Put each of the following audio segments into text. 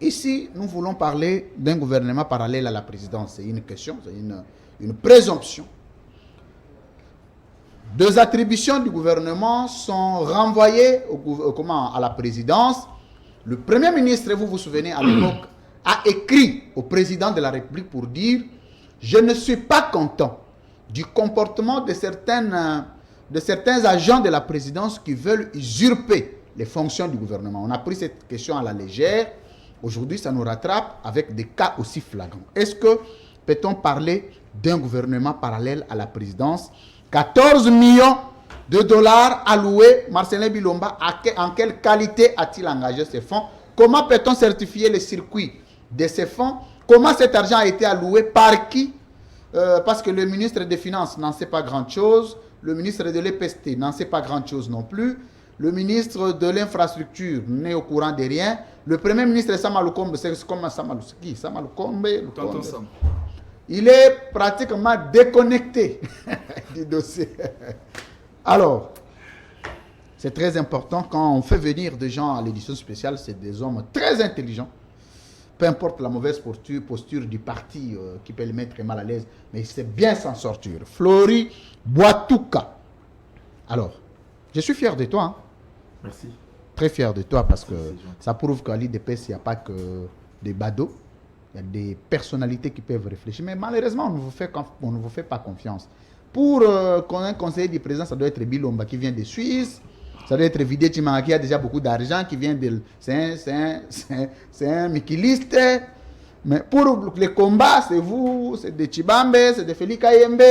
Ici, nous voulons parler d'un gouvernement parallèle à la présidence. C'est une question, c'est une présomption. Deux attributions du gouvernement sont renvoyées à la présidence. Le Premier ministre, vous vous souvenez, à l'époque, a écrit au président de la République pour dire « Je ne suis pas content du comportement de certains agents de la présidence qui veulent usurper les fonctions du gouvernement. » On a pris cette question à la légère. Aujourd'hui, ça nous rattrape avec des cas aussi flagrants. Est-ce que peut-on parler d'un gouvernement parallèle à la présidence? 14 millions de dollars alloués, Marcelin Bilomba, en quelle qualité a-t-il engagé ces fonds? Comment peut-on certifier le circuit de ces fonds? Comment cet argent a été alloué? Par qui? Parce que le ministre des Finances n'en sait pas grand-chose, le ministre de l'EPST n'en sait pas grand-chose non plus, le ministre de l'Infrastructure n'est au courant de rien, le Premier ministre Samaloukombe, c'est comme Samaloukombe, il est pratiquement déconnecté du dossier. Alors, c'est très important quand on fait venir des gens à l'édition spéciale, c'est des hommes très intelligents. Peu importe la mauvaise posture du parti qui peut le mettre mal à l'aise, mais il sait bien s'en sortir. Flori Boitouka. Alors, je suis fier de toi. Hein? Merci. Très fier de toi parce que ça prouve qu'à l'IDPS, il n'y a pas que des badauds. Il y a des personnalités qui peuvent réfléchir. Mais malheureusement, on ne vous fait pas confiance. Pour un conseiller du président, ça doit être Bilomba qui vient de Suisse. Ça doit être Vidé Chimanga qui a déjà beaucoup d'argent, qui vient de... C'est un mikiliste. Mais pour les combats, c'est vous, c'est de Chibambe, c'est de Félix Kayembe.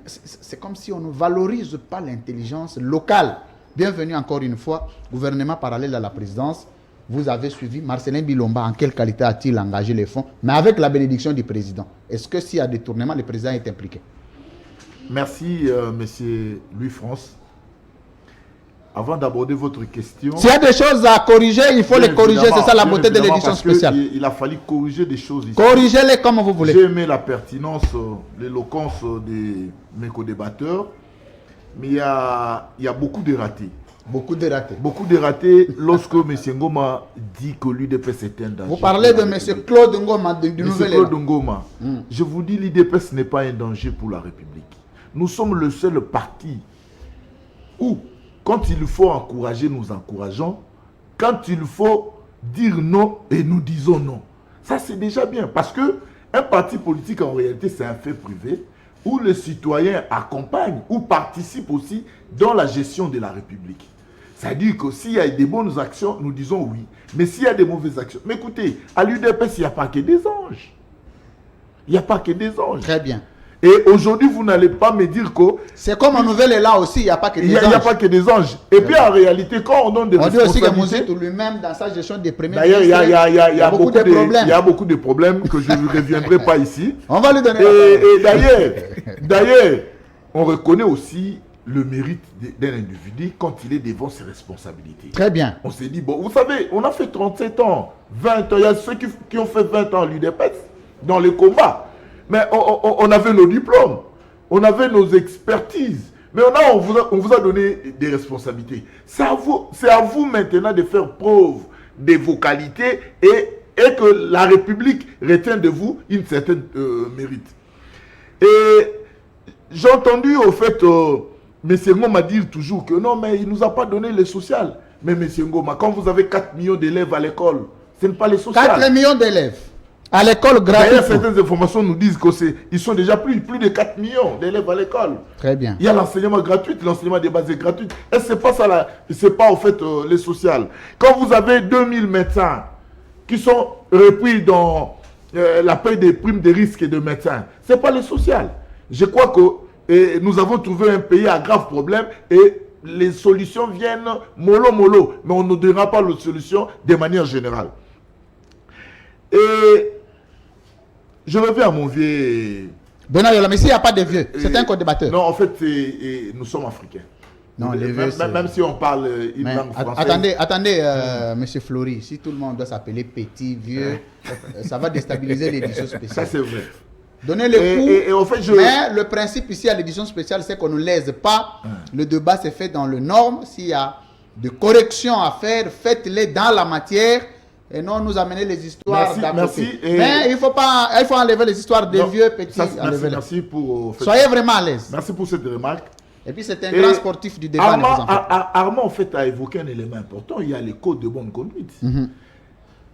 C'est comme si on ne valorise pas l'intelligence locale. Bienvenue encore une fois, gouvernement parallèle à la présidence. Vous avez suivi Marcelin Bilomba. En quelle qualité a-t-il engagé les fonds? Mais avec la bénédiction du président. Est-ce que s'il y a détournement, le président est impliqué? Merci, monsieur Louis-France. Avant d'aborder votre question... S'il y a des choses à corriger, il faut les corriger. C'est ça la beauté de l'édition spéciale. Il a fallu corriger des choses ici. Corrigez-les comme vous voulez. J'ai aimé la pertinence, l'éloquence de mes co-débatteurs. Mais il y a beaucoup de ratés. Beaucoup de ratés. Beaucoup de ratés lorsque M. Ngoma dit que l'UDPS est un danger. Vous parlez de M. Claude Ngoma du Nouvel Élan. Claude Ngoma. Je vous dis, l'UDPS n'est pas un danger pour la République. Nous sommes le seul parti où, quand il faut encourager, nous encourageons. Quand il faut dire non, et nous disons non. Ça, c'est déjà bien. Parce qu'un parti politique, en réalité, c'est un fait privé où les citoyens accompagnent ou participent aussi dans la gestion de la République. C'est-à-dire que s'il y a des bonnes actions, nous disons oui. Mais s'il y a des mauvaises actions... Mais écoutez, à l'UDPS, il n'y a pas que des anges. Il n'y a pas que des anges. Très bien. Et aujourd'hui, vous n'allez pas me dire que... C'est comme en Nouvelle-Élan aussi, il n'y a pas que des anges. Il n'y a pas que des anges. Et puis en réalité, quand on donne des responsabilités... On dit aussi que Moussou lui-même, dans sa gestion des premiers ministres, il y a beaucoup de problèmes. Il y a beaucoup de problèmes que je ne reviendrai pas ici. On va lui donner et d'ailleurs, on reconnaît aussi le mérite d'un individu quand il est devant ses responsabilités. Très bien. On s'est dit, bon, vous savez, on a fait 37 ans, 20 ans. Il y a ceux qui ont fait 20 ans à l'UDPS dans les combats. Mais on avait nos diplômes, on avait nos expertises. Mais on vous a donné des responsabilités. C'est à vous maintenant de faire preuve de vos qualités et que la République retient de vous une certaine mérite. Et j'ai entendu au fait, M. Ngoma dire toujours que non, mais il ne nous a pas donné les sociales. Mais M. Ngoma, quand vous avez 4 millions d'élèves à l'école, ce n'est pas les sociales. 4 millions d'élèves à l'école gratuite. D'ailleurs, certaines informations nous disent qu'ils sont déjà plus de 4 millions d'élèves à l'école. Très bien. Il y a l'enseignement gratuit, l'enseignement des bases est gratuit. Et ce n'est pas ça, c'est pas au fait les sociales. Quand vous avez 2000 médecins qui sont repris dans la paie des primes de risque de médecins, ce n'est pas les sociales. Je crois que nous avons trouvé un pays à grave problème et les solutions viennent mollo, mais on ne donnera pas les solutions de manière générale. Et je reviens à mon vieux... Bernard, mais s'il n'y a pas de vieux, c'est un co-débatteur. Non, en fait, nous sommes africains. Non, les vieux, même si on parle une langue française. Attendez, monsieur Flori, si tout le monde doit s'appeler petit, vieux, ça va déstabiliser l'édition spéciale. Ça, c'est vrai. Donnez le coup. Et en fait, mais le principe ici à l'édition spéciale, c'est qu'on ne lèse pas. Le débat s'est fait dans le norme. S'il y a des corrections à faire, faites-les dans la matière. et non nous amener les histoires d'à côté. Et... Mais il faut enlever les histoires des vieux petits. Merci pour... Soyez vraiment à l'aise. Merci pour cette remarque. Et puis c'est un grand sportif du débat. Armand en fait a évoqué un élément important, il y a les codes de bonne conduite.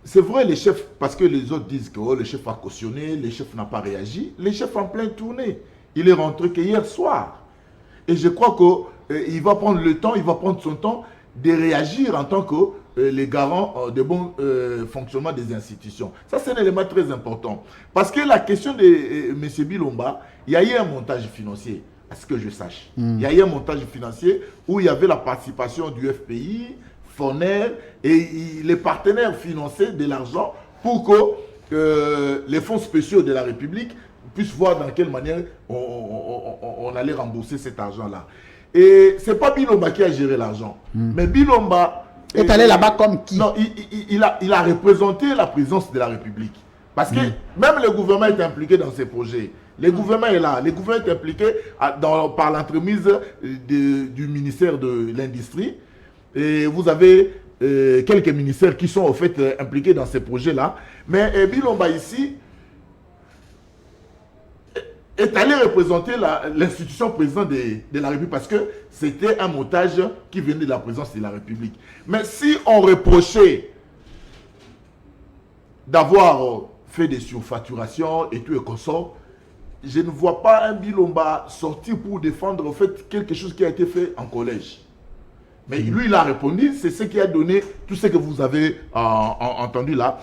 C'est vrai, les chefs, parce que les autres disent que le chef a cautionné, le chef n'a pas réagi. Les chefs en pleine tournée. Il est rentré que hier soir. Et je crois qu'il va prendre le temps, il va prendre son temps de réagir en tant que les garants de bon fonctionnement des institutions. Ça, c'est un élément très important. Parce que la question de M. Bilomba, il y a eu un montage financier, à ce que je sache. Il y a eu un montage financier où il y avait la participation du FPI, Foner et les partenaires finançaient de l'argent pour que les fonds spéciaux de la République puissent voir dans quelle manière on allait rembourser cet argent-là. Et ce n'est pas Bilomba qui a géré l'argent. Mais Bilomba est allé là-bas comme qui? Non, il a représenté la présidence de la République. Parce que même le gouvernement est impliqué dans ces projets. Le gouvernement est là. Le gouvernement est impliqué par l'entremise du ministère de l'Industrie. Et vous avez quelques ministères qui sont au fait impliqués dans ces projets-là. Mais Bilomba ici est allé représenter l'institution présidente de la République parce que c'était un montage qui venait de la présidence de la République. Mais si on reprochait d'avoir fait des surfacturations et tout et consort, je ne vois pas un Bilomba sortir pour défendre en fait quelque chose qui a été fait en collège. Mais lui, il a répondu, c'est ce qui a donné tout ce que vous avez entendu là.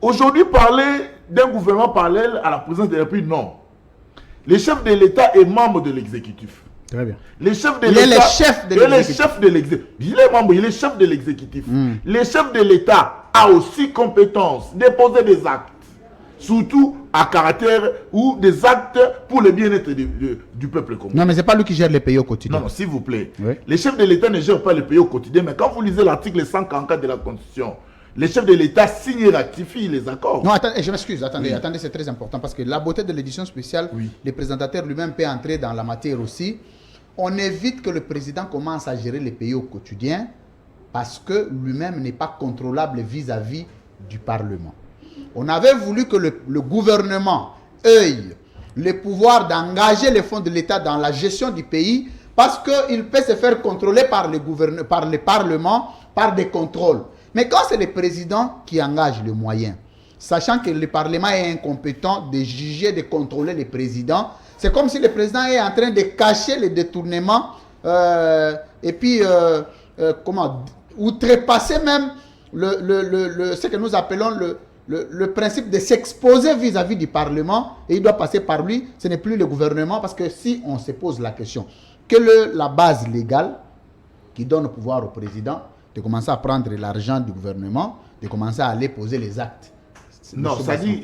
Aujourd'hui, parler d'un gouvernement parallèle à la présidence de la République, non. Le chef de l'État est membre de l'exécutif. Très bien. Le chef de il est le chef de l'exécutif. Il est membre, il est chef de l'exécutif. Le chef de l'État a aussi compétence de poser des actes, surtout à caractère ou des actes pour le bien-être du peuple commun. Non, mais ce n'est pas lui qui gère les pays au quotidien. Non, s'il vous plaît. Oui. Les chefs de l'État ne gèrent pas les pays au quotidien, mais quand vous lisez l'article 144 de la Constitution, les chefs de l'État signent et ratifient les accords. Non, attendez, je m'excuse, attendez, c'est très important parce que la beauté de l'édition spéciale, le présentateur lui-même peut entrer dans la matière aussi. On évite que le président commence à gérer les pays au quotidien parce que lui-même n'est pas contrôlable vis-à-vis du Parlement. On avait voulu que le gouvernement ait le pouvoir d'engager les fonds de l'État dans la gestion du pays parce qu'il peut se faire contrôler par le Parlement, par des contrôles. Mais quand c'est le président qui engage les moyens, sachant que le Parlement est incompétent de juger, de contrôler le président, c'est comme si le président est en train de cacher les détournements et puis, outrepasser même ce que nous appelons le principe de s'exposer vis-à-vis du Parlement, et il doit passer par lui. Ce n'est plus le gouvernement, parce que si on se pose la question, quelle est la base légale qui donne le pouvoir au président de commencer à prendre l'argent du gouvernement, de commencer à aller poser les actes? Non, ça dit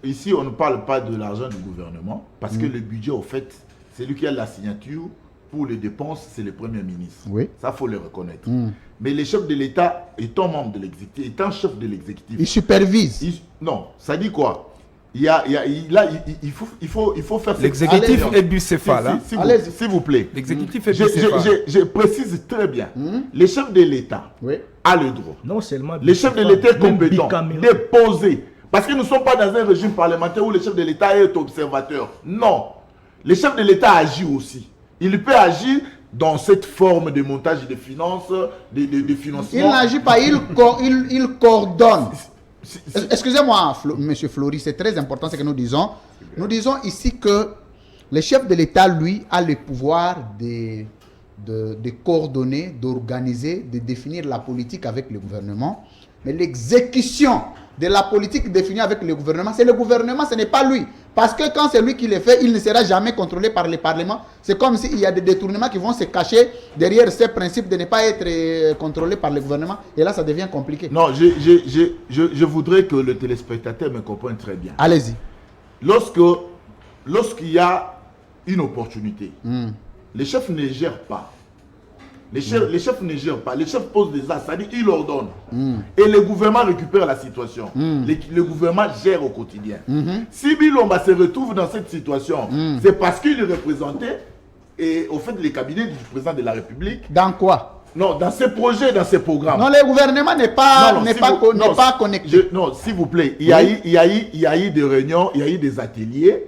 ici on ne parle pas de l'argent du gouvernement, parce que le budget, au fait, c'est lui qui a la signature. Pour les dépenses, c'est le Premier ministre. Oui. Ça, il faut le reconnaître. Mais les chefs de l'État, étant membre de l'exécutif, étant chef de l'exécutif... Il supervise. Non, ça dit quoi? Il faut faire... L'exécutif est bicéphale. S'il vous plaît. L'exécutif est bicéphale. Je précise très bien. Les chefs de l'État a le droit. Non seulement les chefs de l'État compétents de poser. Parce que nous ne sommes pas dans un régime parlementaire où le chef de l'État est observateur. Non. Le chef de l'État agit aussi. Il peut agir dans cette forme de montage de finances, de financement. Il n'agit pas, il coordonne. Excusez-moi, monsieur Flory, c'est très important ce que nous disons. Nous disons ici que le chef de l'État, lui, a le pouvoir de coordonner, d'organiser, de définir la politique avec le gouvernement. Mais l'exécution de la politique définie avec le gouvernement, c'est le gouvernement, ce n'est pas lui. Parce que quand c'est lui qui le fait, il ne sera jamais contrôlé par le Parlement. C'est comme s'il y a des détournements qui vont se cacher derrière ces principes de ne pas être contrôlé par le gouvernement. Et là, ça devient compliqué. Non, je voudrais que le téléspectateur me comprenne très bien. Allez-y. Lorsqu'il y a une opportunité, les chefs ne gèrent pas. Les chefs ne gèrent pas. Les chefs posent des actes, c'est-à-dire ils ordonnent. Et le gouvernement récupère la situation. Le gouvernement gère au quotidien. Si Bilomba se retrouve dans cette situation, c'est parce qu'il est représenté et au fait les cabinets du président de la République. Dans quoi? Non, dans ces projets, dans ces programmes. Non, le gouvernement n'est pas, pas connecté. Non, s'il vous plaît, il y a eu des réunions, il y a eu des ateliers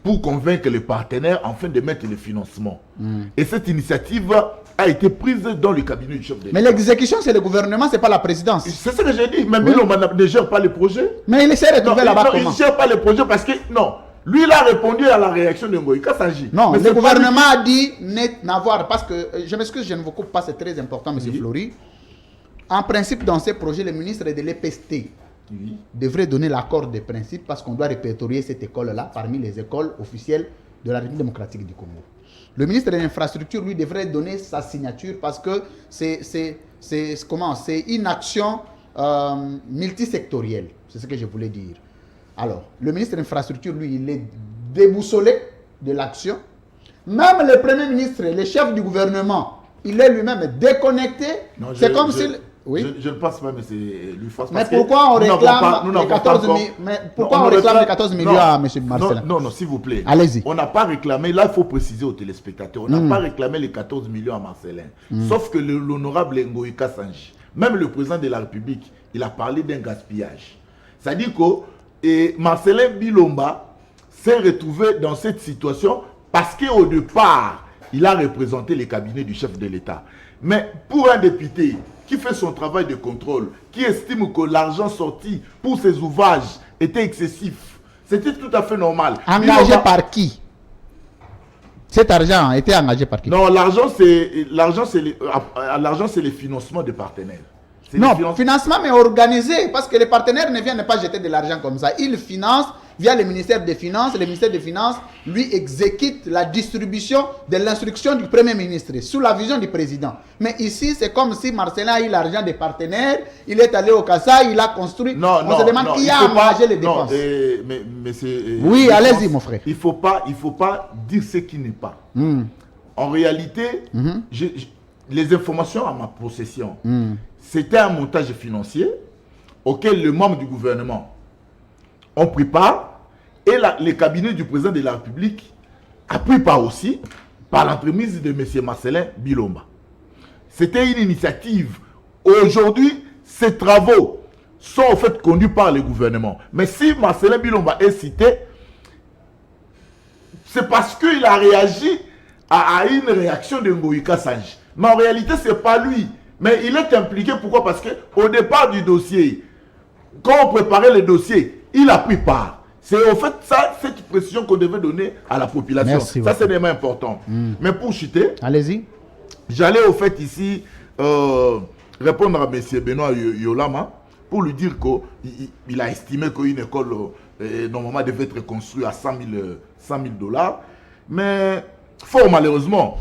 pour convaincre les partenaires afin de mettre le financement. Et cette initiative a été prise dans le cabinet du chef de l'État. Mais l'exécution, c'est le gouvernement, c'est pas la présidence. C'est ce que j'ai dit. Mais Bilomba ne gère pas les projets. Mais il s'est retrouvé là-bas comment? Il ne gère pas les projets parce que, non. Lui, il a répondu à la réaction de Ngoïka Sanji. Non, mais le gouvernement a dit n'avoir, parce que, je m'excuse, je ne vous coupe pas, c'est très important, M. Flory. En principe, dans ces projets, le ministre de l'EPST devrait donner l'accord de principe parce qu'on doit répertorier cette école-là parmi les écoles officielles de la République démocratique du Congo. Le ministre de l'Infrastructure, lui, devrait donner sa signature parce que c'est une action multisectorielle. C'est ce que je voulais dire. Alors, le ministre de l'Infrastructure, lui, il est déboussolé de l'action. Même le Premier ministre, le chef du gouvernement, il est lui-même déconnecté. C'est comme s'il... Oui. Je ne pense pas, mais c'est lui face. Mais pourquoi on réclame les 14 millions pourquoi on réclame les 14 millions à M. Marcellin? Non, s'il vous plaît. Allez-y. On n'a pas réclamé, là il faut préciser aux téléspectateurs, on n'a pas réclamé les 14 millions à Marcellin. Sauf que l'honorable Ngoïka Sanji, même le président de la République, il a parlé d'un gaspillage. C'est-à-dire que Marcellin Bilomba s'est retrouvé dans cette situation parce qu'au départ, il a représenté les cabinets du chef de l'État. Mais pour un député qui fait son travail de contrôle, qui estime que l'argent sorti pour ses ouvrages était excessif, c'était tout à fait normal. Engagé par qui? Cet argent a été engagé par qui? Non, l'argent c'est le financement des partenaires. Non, financement mais organisé, parce que les partenaires ne viennent pas jeter de l'argent comme ça. Ils financent via le ministère des Finances. Le ministère des Finances, lui, exécute la distribution de l'instruction du Premier ministre, sous la vision du président. Mais ici, c'est comme si Marcellin a eu l'argent des partenaires, il est allé au Kassa, il a construit. On se demande qui a engagé les dépenses. Oui, allez-y, mon frère. Il ne faut pas dire ce qui n'est pas. En réalité, les informations à ma possession, c'était un montage financier auquel les membres du gouvernement ont pris part et les cabinets du président de la République a pris part aussi par l'entremise de M. Marcellin Bilomba. C'était une initiative. Aujourd'hui, ces travaux sont en fait conduits par le gouvernement. Mais si Marcellin Bilomba est cité, c'est parce qu'il a réagi à une réaction de Ngoïka Sanji. Mais en réalité, ce n'est pas lui. Mais il est impliqué. Pourquoi? Parce qu'au départ du dossier, quand on préparait le dossier, il a pris part. C'est en fait ça, cette précision qu'on devait donner à la population. Merci, ça, c'est vraiment important. Mais pour chuter, allez-y. J'allais au fait ici répondre à M. Benoît Yolama pour lui dire qu'il a estimé qu'une école normalement devait être construite à 100 000 $. Mais fort malheureusement,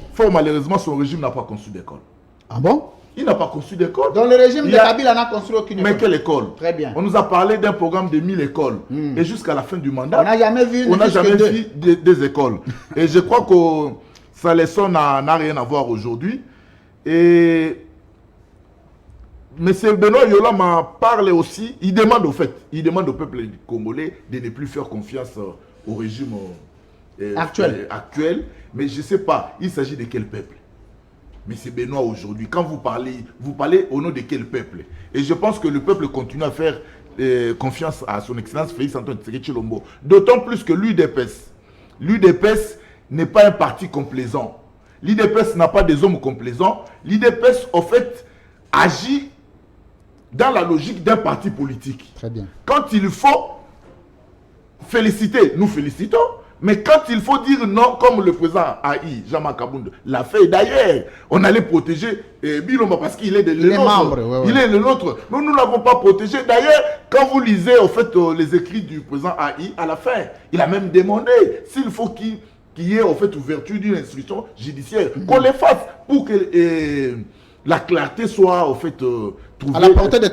son régime n'a pas construit d'école. Ah bon? Il n'a pas construit d'école. Dans le régime de Kabila n'a construit aucune école. Mais quelle école? Très bien. On nous a parlé d'un programme de 1000 écoles. Et jusqu'à la fin du mandat, on n'a jamais vu des écoles. Et je crois que sa leçon n'a rien à voir aujourd'hui. Et M. Benoît Yolama parle aussi, il demande au peuple congolais de ne plus faire confiance au régime actuel. Mais je ne sais pas, il s'agit de quel peuple? Mais c'est Benoît aujourd'hui. Quand vous parlez au nom de quel peuple? Et je pense que le peuple continue à faire confiance à son excellence Félix Antoine Tshisekedi Tshilombo. D'autant plus que l'UDPS n'est pas un parti complaisant. L'UDPS n'a pas des hommes complaisants. L'UDPS, en fait, agit dans la logique d'un parti politique. Très bien. Quand il faut féliciter, nous félicitons. Mais quand il faut dire non, comme le président AI, Jean-Marc Kabound, l'a fait. D'ailleurs, on allait protéger Bilomba parce qu'il est de l'autre. Il est le nôtre. Mais nous ne l'avons pas protégé. D'ailleurs, quand vous lisez en fait, les écrits du président AI, à la fin, il a même demandé s'il faut qu'il y ait en fait ouverture d'une instruction judiciaire, qu'on les fasse pour que la clarté soit en fait trouvée à la portée de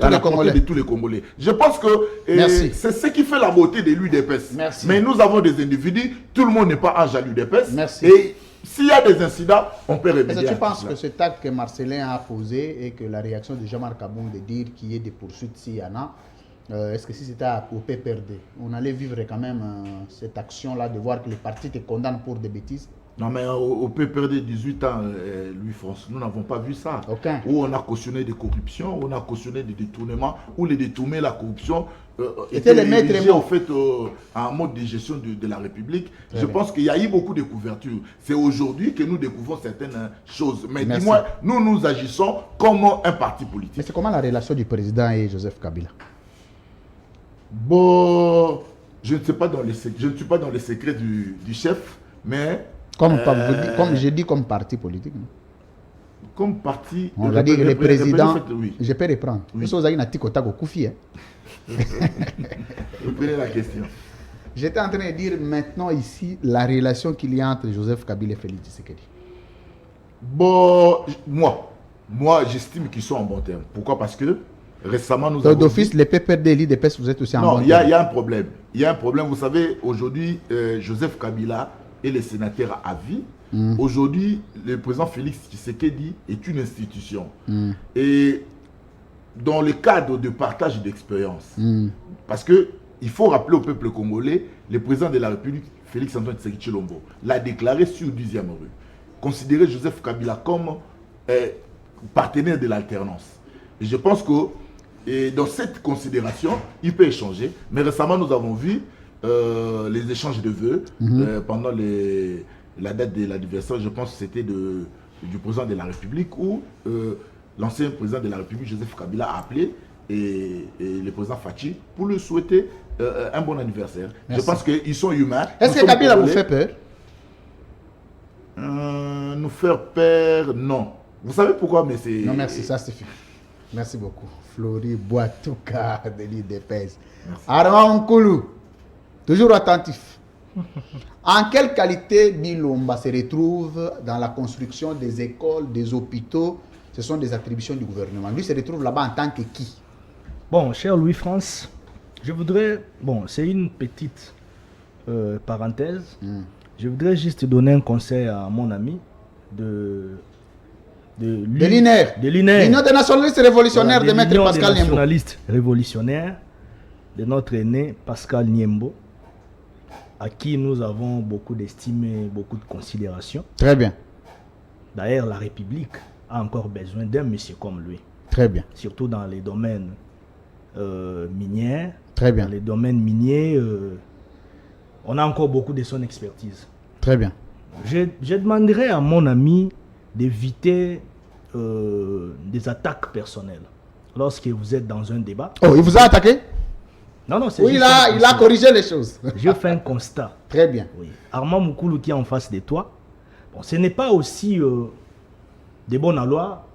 tous les Congolais. Je pense que c'est ce qui fait la beauté de l'UDPS. Mais nous avons des individus, tout le monde n'est pas un jaloux d'UDPS. Et s'il y a des incidents, on peut remédier. Est-ce que tu penses que cet acte que Marcellin a posé et que la réaction de Jean-Marc Kabound de dire qu'il y ait des poursuites s'il y en a, est-ce que si c'était au PPRD, on allait vivre quand même cette action-là de voir que les partis te condamnent pour des bêtises? Non, mais au PPR de 18 ans, Louis-François, nous n'avons pas vu ça. Aucun. Où on a cautionné des corruptions, où on a cautionné des détournements, où les détournements, la corruption étaient les maîtres érigés, en fait, en mode de gestion de la République. Je pense qu'il y a eu beaucoup de couverture. C'est aujourd'hui que nous découvrons certaines choses. Mais dis-moi, nous agissons comme un parti politique. Mais c'est comment la relation du président et Joseph Kabila? Bon, je ne suis pas dans les secrets du chef, mais... Comme je dis, comme parti politique. Comme parti... On va dire que le président... Oui. Je peux reprendre. Oui. Vous avez un Koufi. Reprenez la question. J'étais en train de dire maintenant ici la relation qu'il y a entre Joseph Kabila et Félix Tshisekedi. Bon, moi j'estime qu'ils sont en bon terme. Pourquoi? Parce que récemment nous avons... D'office, les PPRD, l'IDPS, vous êtes aussi en bon terme. Non, il y a un problème. Il y a un problème. Vous savez, aujourd'hui, Joseph Kabila et les sénateurs à vie. Aujourd'hui, le président Félix Tshisekedi est une institution. Et dans le cadre de partage d'expérience, parce qu'il faut rappeler au peuple congolais, le président de la République, Félix Antoine Tshisekedi Tshilombo, l'a déclaré sur 10e rue. Considérer Joseph Kabila comme partenaire de l'alternance. Et je pense que dans cette considération, il peut échanger. Mais récemment, nous avons vu les échanges de vœux pendant la date de l'anniversaire, je pense que c'était du président de la République, où l'ancien président de la République, Joseph Kabila, a appelé et le président Fachi pour lui souhaiter un bon anniversaire. Merci. Je pense qu'ils sont humains. Est-ce que Kabila vous fait peur? Nous faire peur, non. Vous savez pourquoi? Mais c'est... Non, merci, ça suffit. Merci beaucoup. Flori Boitouka de l'IDPS. Armand Nkoulou, toujours attentif. En quelle qualité Bilomba se retrouve dans la construction des écoles, des hôpitaux? Ce sont des attributions du gouvernement. Lui se retrouve là-bas en tant que qui? Bon, cher Louis-France, je voudrais... Bon, c'est une petite parenthèse. Je voudrais juste donner un conseil à mon ami de l'INER. L'Union des nationalistes révolutionnaires de Maître Pascal Niembo. Nationaliste révolutionnaire de notre aîné Pascal Niembo, à qui nous avons beaucoup d'estime et beaucoup de considération. Très bien. D'ailleurs, la République a encore besoin d'un monsieur comme lui. Très bien. Surtout dans les domaines miniers. Très bien. Dans les domaines miniers, on a encore beaucoup de son expertise. Très bien. Je demanderai à mon ami d'éviter des attaques personnelles lorsque vous êtes dans un débat. Oh, il vous a attaqué? Non, c'est oui, il a corrigé les choses. Je fais un constat. Très bien. Oui. Armand Moukoulou qui est en face de toi, bon, ce n'est pas aussi de bonne loi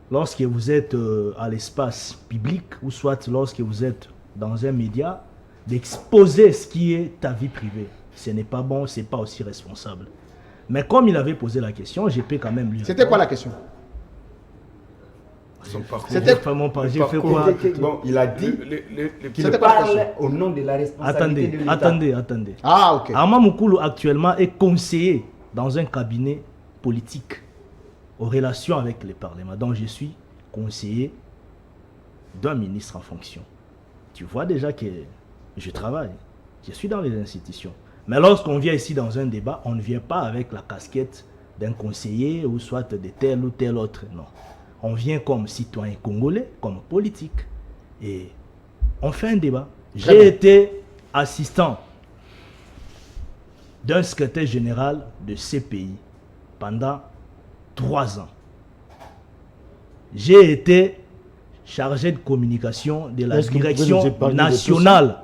lorsque vous êtes à l'espace public ou soit lorsque vous êtes dans un média d'exposer ce qui est ta vie privée. Ce n'est pas bon, ce n'est pas aussi responsable. Mais comme il avait posé la question, je peux quand même lui répondre. C'était quoi la question? C'était vraiment pas. J'ai fait quoi? Bon, il a dit qu'il parle au nom de la responsabilité de l'État. Attendez. Ah, ok. Armand Moukoulou actuellement est conseiller dans un cabinet politique aux relations avec les parlements. Donc je suis conseiller d'un ministre en fonction. Tu vois déjà que je travaille. Je suis dans les institutions. Mais lorsqu'on vient ici dans un débat, on ne vient pas avec la casquette d'un conseiller ou soit de tel ou tel autre. Non. On vient comme citoyen congolais, comme politique. Et on fait un débat. J'ai été assistant d'un secrétaire général de CPI pendant 3 ans. J'ai été chargé de communication de la direction nationale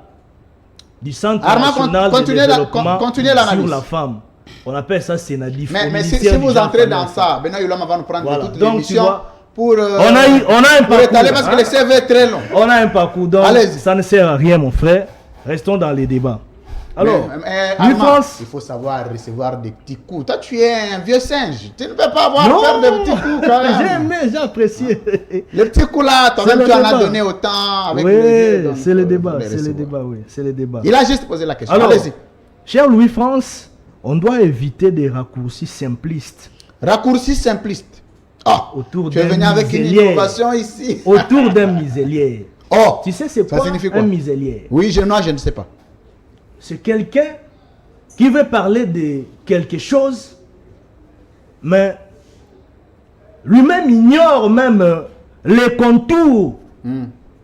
du Centre national de développement sur la femme. On appelle ça Sénadif. Mais si vous entrez dans ça, Bena Yolama va nous prendre toute l'émission pour... on a un parcours. Parce que le CV est très long. On a un parcours, donc ça ne sert à rien, mon frère. Restons dans les débats. Alors, il faut savoir recevoir des petits coups. Toi, tu es un vieux singe. Tu ne peux pas faire des petits coups quand même. J'ai aimé, j'ai apprécié. Les petits coups là, toi-même tu en as donné autant. Avec oui, c'est le débat, c'est le débat. Il a juste posé la question. Alors, allez-y. Cher Louis-France, on doit éviter des raccourcis simplistes. Raccourcis simplistes. Oh, tu es venu avec une innovation ici. Autour d'un miselier. Oh, tu sais c'est quoi un miselier? Oui, je ne sais pas. C'est quelqu'un qui veut parler de quelque chose Mais lui-même ignore même les contours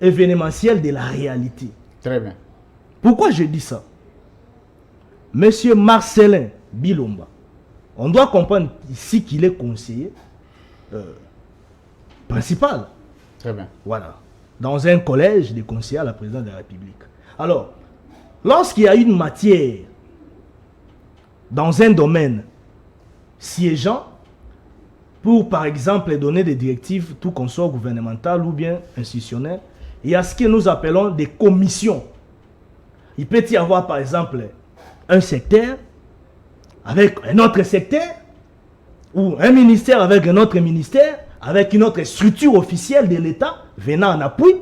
événementiels de la réalité. Très bien. Pourquoi je dis ça? Monsieur Marcelin Bilomba, on doit comprendre ici qu'il est conseiller principal. Très bien. Voilà. Dans un collège de conseillers à la présidence de la République. Alors, lorsqu'il y a une matière dans un domaine siégeant, pour par exemple donner des directives, tout qu'on soit gouvernemental ou bien institutionnel, il y a ce que nous appelons des commissions. Il peut y avoir par exemple un secteur avec un autre secteur, ou un ministère avec un autre ministère, avec une autre structure officielle de l'État venant en appui.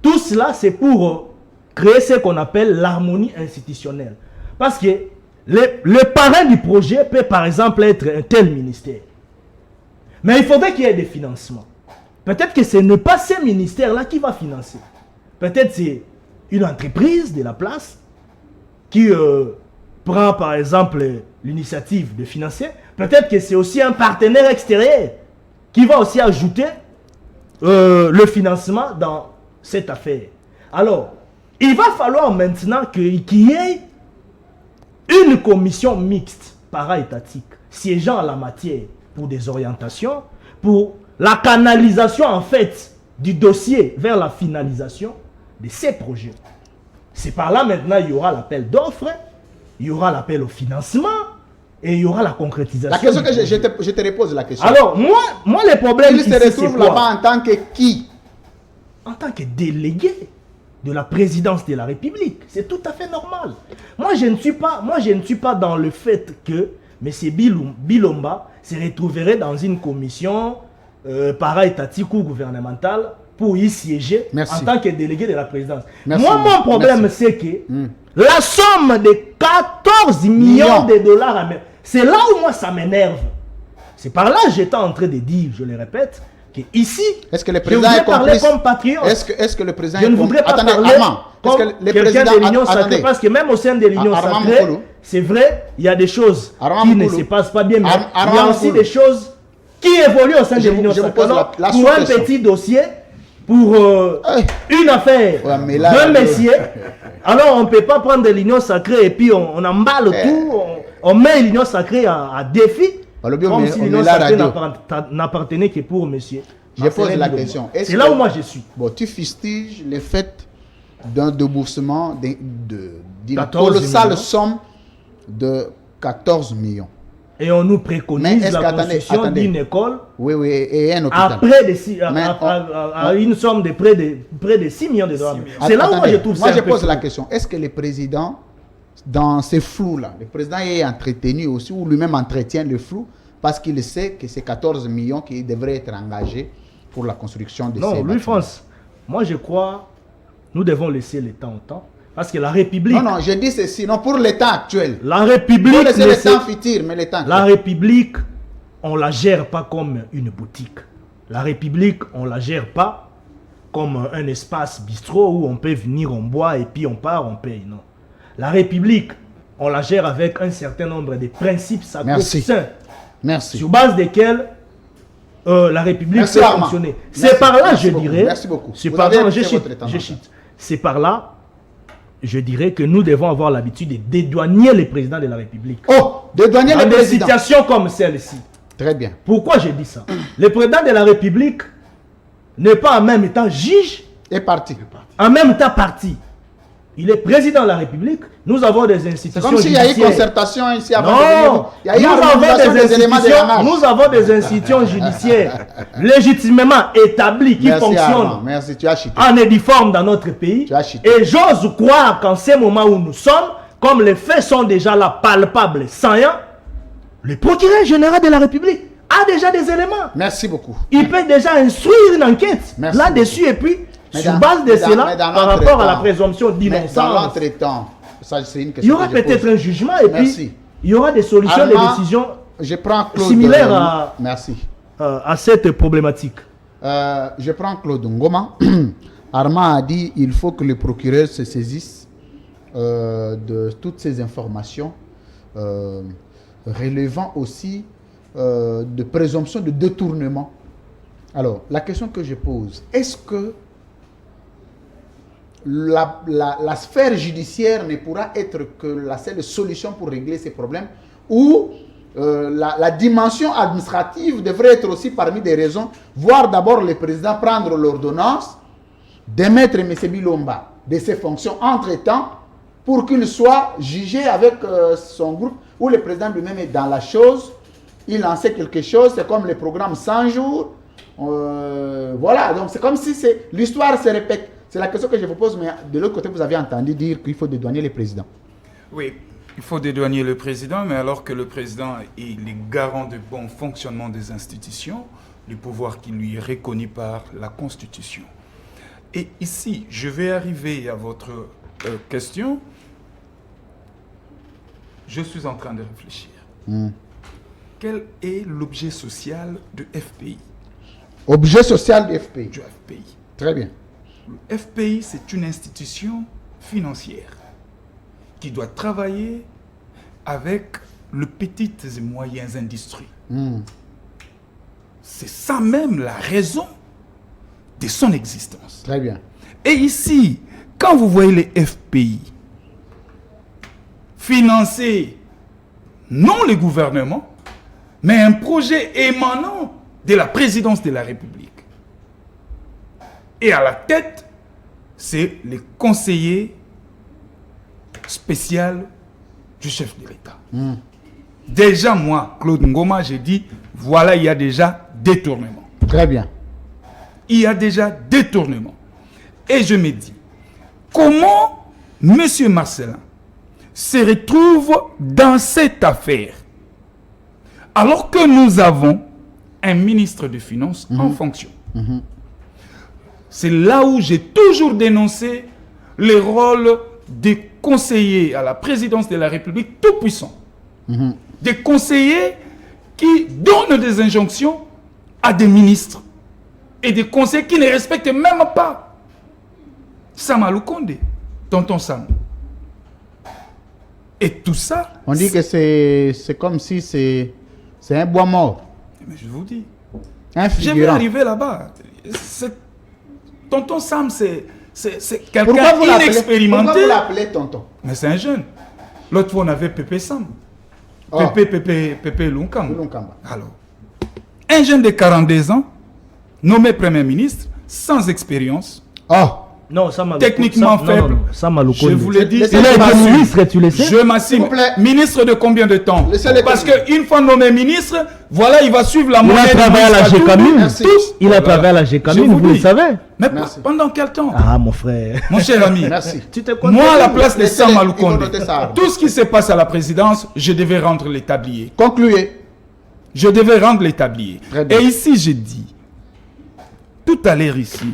Tout cela, c'est pour créer ce qu'on appelle l'harmonie institutionnelle. Parce que le parrain du projet peut par exemple être un tel ministère. Mais il faudrait qu'il y ait des financements. Peut-être que ce n'est pas ce ministère-là qui va financer. Peut-être c'est une entreprise de la place qui prend par exemple l'initiative de financer. Peut-être que c'est aussi un partenaire extérieur qui va aussi ajouter le financement dans cette affaire. Alors, il va falloir maintenant qu'il y ait une commission mixte para-étatique siégeant à la matière pour des orientations, pour la canalisation en fait du dossier vers la finalisation de ces projets. C'est par là maintenant il y aura l'appel d'offres, il y aura l'appel au financement et il y aura la concrétisation. La question que je te repose la question. Alors moi le problème il se retrouve là-bas en tant que qui? En tant que délégué de la présidence de la République. C'est tout à fait normal. Moi je ne suis pas dans le fait que M. Bilomba se retrouverait dans une commission para-étatique ou gouvernementale pour y siéger en tant que délégué de la présidence. Merci. Moi, mon problème, c'est que la somme de 14 millions de dollars, c'est là où moi ça m'énerve. C'est par là que j'étais en train de dire, je le répète, que ici, est-ce que le président je voudrais parler comme patriote. Est-ce que le président je ne voudrais pas parler comme quelqu'un de l'Union sacrée, parce que même au sein de l'Union sacrée, c'est vrai, il y a des choses qui ne se passent pas bien, mais il y a aussi des choses qui évoluent au sein de l'Union sacrée. Alors, pour un petit dossier, pour une affaire d'un messier, alors on ne peut pas prendre l'Union sacrée et puis on emballe tout, on met l'Union sacrée à défi, comme si l'Union sacrée n'appartenait que pour monsieur. Je pose la question. C'est là où moi je suis. Bon, tu fustiges le fait d'un déboursement d'une colossale somme de 14 millions. Et on nous préconise la construction d'une école et un hôpital. À une somme de près de 6 millions de dollars. C'est là où moi je trouve ça. Moi je pose la question, est-ce que le président, dans ces flous-là, le président est entretenu aussi, ou lui-même entretient le flou, parce qu'il sait que c'est 14 millions qui devraient être engagés pour la construction de ces bâtiments? Non, Louis-France, moi je crois, nous devons laisser le temps au temps. Parce que la République... Non, je dis ceci, non, pour l'état actuel. La République... Faut laisser le temps futur, mais le temps actuel. La République, on ne la gère pas comme une boutique. La République, on ne la gère pas comme un espace bistrot où on peut venir, on boit et puis on part, on paye. Non. La République, on la gère avec un certain nombre de principes sacro-saints. Merci. Sur base desquels la République peut fonctionner. C'est par là, je dirais... Merci beaucoup. C'est par là, c'est par là, je dirais que nous devons avoir l'habitude de dédouaner le président de la République. Oh, dédouaner le président. Dans des situations comme celle-ci. Très bien. Pourquoi je dis ça? Le président de la République n'est pas en même temps juge et parti. En même temps parti. Il est président de la République. Nous avons des institutions comme s'il y a eu concertation ici avant. Non, nous avons des institutions judiciaires légitimement établies qui fonctionnent en uniforme dans notre pays. Et j'ose croire qu'en ce moment où nous sommes, comme les faits sont déjà là, palpables, saillants, le procureur général de la République a déjà des éléments. Merci beaucoup. Il peut déjà instruire une enquête là-dessus et puis, sur base de cela, par rapport à la présomption d'innocence, dans l'entretemps, il y aura peut-être un jugement et puis il y aura des solutions, des décisions similaires à cette problématique. Je prends Claude Ngoma. Armand a dit qu'il faut que le procureur se saisisse de toutes ces informations relevant aussi de présomption de détournement. Alors, la question que je pose, est-ce que la sphère judiciaire ne pourra être que la seule solution pour régler ces problèmes, ou la dimension administrative devrait être aussi parmi des raisons, voir d'abord le président prendre l'ordonnance, démettre M. Bilomba de ses fonctions entre-temps, pour qu'il soit jugé avec son groupe, où le président lui-même est dans la chose, il lançait quelque chose, c'est comme le programme 100 jours, voilà, donc c'est comme si l'histoire se répète. C'est la question que je vous pose, mais de l'autre côté, vous avez entendu dire qu'il faut dédouaner le président. Oui, il faut dédouaner le président, mais alors que le président est le garant du bon fonctionnement des institutions, le pouvoir qui lui est reconnu par la Constitution. Et ici, je vais arriver à votre question. Je suis en train de réfléchir. Quel est l'objet social de FPI? Objet social du FPI. Du FPI. Très bien. Le FPI, c'est une institution financière qui doit travailler avec les petites et moyennes industries. C'est ça même la raison de son existence. Très bien. Et ici, quand vous voyez les FPI financer non le gouvernement, mais un projet émanant de la présidence de la République. Et à la tête, c'est le conseiller spécial du chef de l'État. Déjà, moi, Claude Ngoma, j'ai dit, voilà, il y a déjà détournement. Très bien. Il y a déjà détournement. Et je me dis, comment M. Marcellin se retrouve dans cette affaire alors que nous avons un ministre des Finances en fonction? C'est là où j'ai toujours dénoncé le rôle des conseillers à la présidence de la République tout puissants. Des conseillers qui donnent des injonctions à des ministres et des conseillers qui ne respectent même pas Sam Alukonde, tonton Sam. Et tout ça... On dit que c'est comme si c'est un bois mort. Mais je vous dis, Un je vais figurant. arriver là-bas. Tonton Sam, c'est quelqu'un Pourquoi vous inexpérimenté. l'appelez tonton? Mais c'est un jeune. L'autre fois, on avait Pépé Sam. Oh. Pépé Lunkamba. Lunkamba. Alors, un jeune de 42 ans, nommé Premier ministre, sans expérience, Oh. Non, ça m'a techniquement faible. Ça m'a Je vous l'ai dit, Laissez- Il a été m'assume. ministre, tu le sais. Je m'assure. S'il vous plaît. Ministre de combien de temps? Laissez-les Parce terminer. qu'une fois nommé ministre, voilà, il va suivre la Il monnaie. a travaillé à la Tous. GECAMIN. Merci. Il a travaillé à la GECAMIN, Je vous vous le dis. savez. Mais Merci. pendant quel temps? Ah, mon frère. Mon cher ami, Merci. Tu te moi à la place de Laissez-les, Sam ils vont Alukonde, noter ça. tout ce qui se passe à la présidence, je devais rendre les tabliers. Concluez. Je devais rendre les tabliers. Très bien. Et ici, j'ai dit, tout à l'heure ici,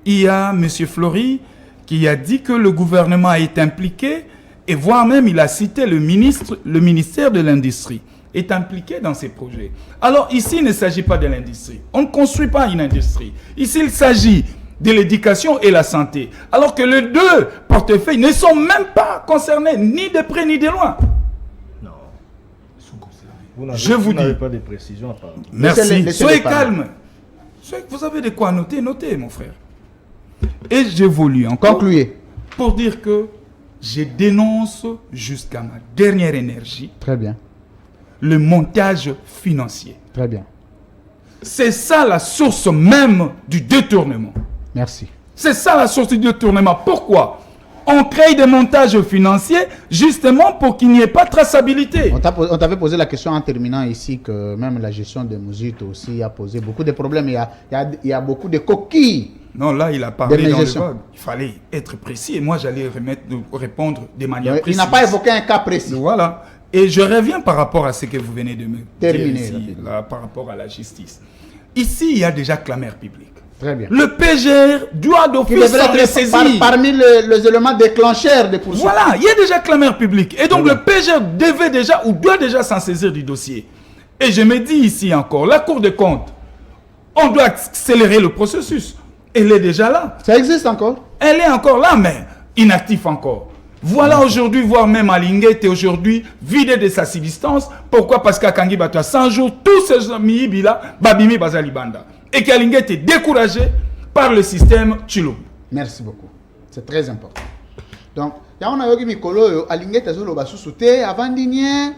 il y a M. Flory qui a dit que le gouvernement est impliqué, et voire même il a cité le ministère de l'Industrie est impliqué dans ces projets. Alors ici, il ne s'agit pas de l'industrie. On ne construit pas une industrie. Ici, il s'agit de l'éducation et la santé. Alors que les deux portefeuilles ne sont même pas concernés, ni de près ni de loin. Je vous dis. pas de précisions apparemment. Merci. Laissez-les Soyez parler. calme. Vous avez de quoi noter, notez, mon frère. Et j'évolue encore Concluez. pour dire que je dénonce jusqu'à ma dernière énergie Très bien. le montage financier. Très bien. C'est ça la source même du détournement. Merci. C'est ça la source du détournement. Pourquoi? On crée des montages financiers justement pour qu'il n'y ait pas de traçabilité. On t'avait posé la question en terminant ici que même la gestion des musiques aussi a posé beaucoup de problèmes. Il y a beaucoup de coquilles. Non, là, il a parlé Des dans le médiations. vague. Il fallait être précis et moi, j'allais répondre de manière Il précise. n'a pas évoqué un cas précis. Voilà. Et je reviens par rapport à ce que vous venez de me Terminer, dire ici, rapidement. là, par rapport à la justice. Ici, il y a déjà clameur publique. Très bien. Le PGR doit Qui d'office devrait s'en être ressaisir. parmi les éléments déclencheurs des poursuites. Voilà, il y a déjà clameur publique. Et donc, Voilà. le PGR devait déjà ou doit déjà s'en saisir du dossier. Et je me dis ici encore, la Cour des comptes, on doit accélérer le processus. Elle est déjà là. Ça existe encore? Elle est encore là, mais inactive encore. Voilà aujourd'hui, voire même Alinguet est aujourd'hui vidé de sa substance. Pourquoi? Parce qu'à Kangi Bato, 100 jours, tous ces amis là, Babimi Bazali Banda. Et qu'Alinguet est découragé par le système Chilou. Merci beaucoup. C'est très important. Donc, il y a un autre Mikolo, Alinguet est sur le bas sous-souté, avant d'igner.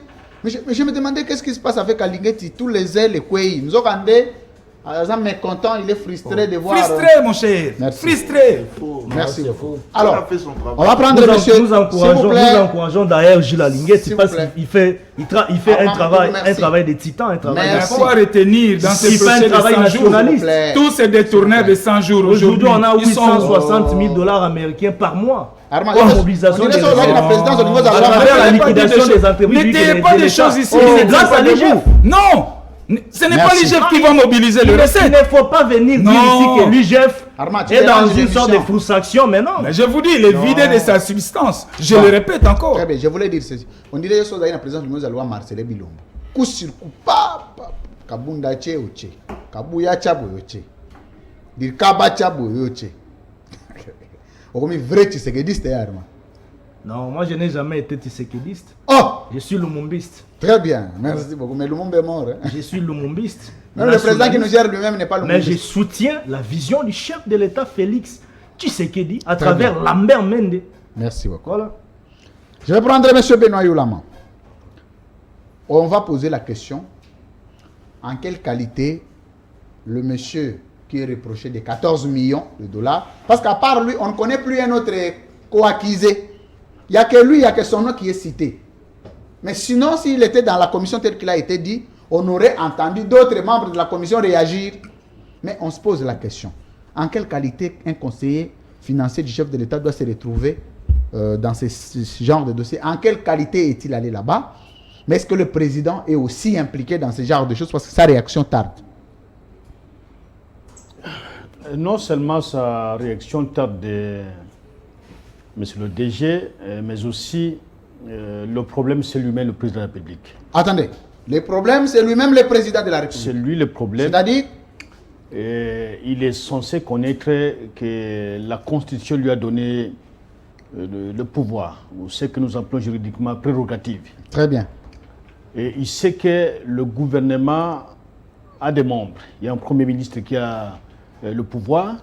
Mais je me demandais qu'est-ce qui se passe avec Alinguet, tous les ailes, les couilles. Nous avons mécontent, il est frustré de voir. Frustré, mon cher. Merci. Frustré. Merci. Alors, Alors, on va prendre monsieur. Nous encourageons d'ailleurs Gilles Alinguet parce qu'il fait un travail de titan, un travail. Il faut retenir dans ces procès de 100 jours. Tous ces détourneurs de 100 jours aujourd'hui, on a 860 000 $ américains par mois. Pour mobilisation des la liquidation des entreprises. N'étayez pas des choses ici. C'est grâce à l'IGF. Non. Ce n'est pas l'IGF qui va mobiliser le recette. Il ne faut pas venir dire ici que l'IGF est dans une sorte de d'émission. frustration, mais non. Mais je vous dis, il est vidé de sa substance. Je le répète encore. Très bien, je voulais dire ceci. On dirait que la présidence du loi Marcel Bilombo. Coup sur coup, Kabunda Che Oche. Kabuya Chabo Oche. Dir Kaba Chabo Oche. On est vrai Tshisekedi, Arma. Non, moi je n'ai jamais été tshisekidiste. Oh! Je suis lumumbiste. Très bien, merci beaucoup. Mais Lumumba est mort. Hein? Je suis lumumbiste. Même le président qui nous gère lui-même n'est pas Mais je Lumumbiste. soutiens la vision du chef de l'État Félix Tshisekedi à travers Lambert Mende. Merci beaucoup. Voilà. Je vais prendre M. Benoît Youlama. On va poser la question. En quelle qualité le monsieur qui est reproché de 14 millions de $, parce qu'à part lui, on ne connaît plus un autre co-accusé. Il n'y a que lui, il n'y a que son nom qui est cité. Mais sinon, s'il était dans la commission telle qu'il a été dit, on aurait entendu d'autres membres de la commission réagir. Mais on se pose la question. En quelle qualité un conseiller financier du chef de l'État doit se retrouver dans ce genre de dossier? En quelle qualité est-il allé là-bas? Mais est-ce que le président est aussi impliqué dans ce genre de choses parce que sa réaction tarde? Non seulement sa réaction tarde de Monsieur le DG, mais aussi le problème, c'est lui-même le président de la République. Attendez, le problème, c'est lui-même le président de la République. C'est lui le problème. C'est-à-dire? Il est censé connaître que la Constitution lui a donné le pouvoir, ou ce que nous appelons juridiquement prérogative. Très bien. Et il sait que le gouvernement a des membres. Il y a un Premier ministre qui a le pouvoir,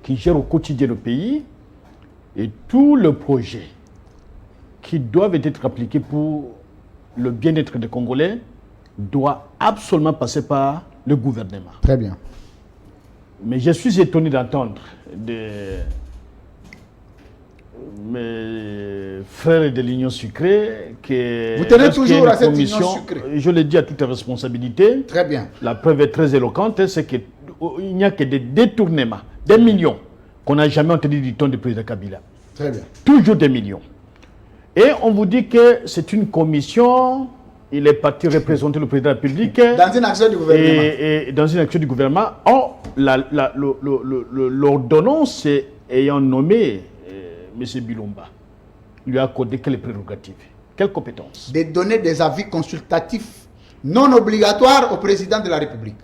qui gère au quotidien le pays, et tous les projets qui doivent être appliqués pour le bien-être des Congolais doivent absolument passer par le gouvernement. Très bien. Mais je suis étonné d'entendre mes frères de l'Union sucrée que... Vous tenez toujours à cette union sucrée. Je le dis à toute responsabilité. Très bien. La preuve est très éloquente, c'est qu'il n'y a que des détournements, des millions, qu'on n'a jamais entendu du ton du président Kabila. Très bien. Toujours des millions. Et on vous dit que c'est une commission, il est parti représenter le président de la République. Dans une action du gouvernement. Et dans une action du gouvernement, l'ordonnance ayant nommé M. Bilomba, lui a accordé quelles prérogatives, quelles compétences? De donner des avis consultatifs non obligatoires au président de la République.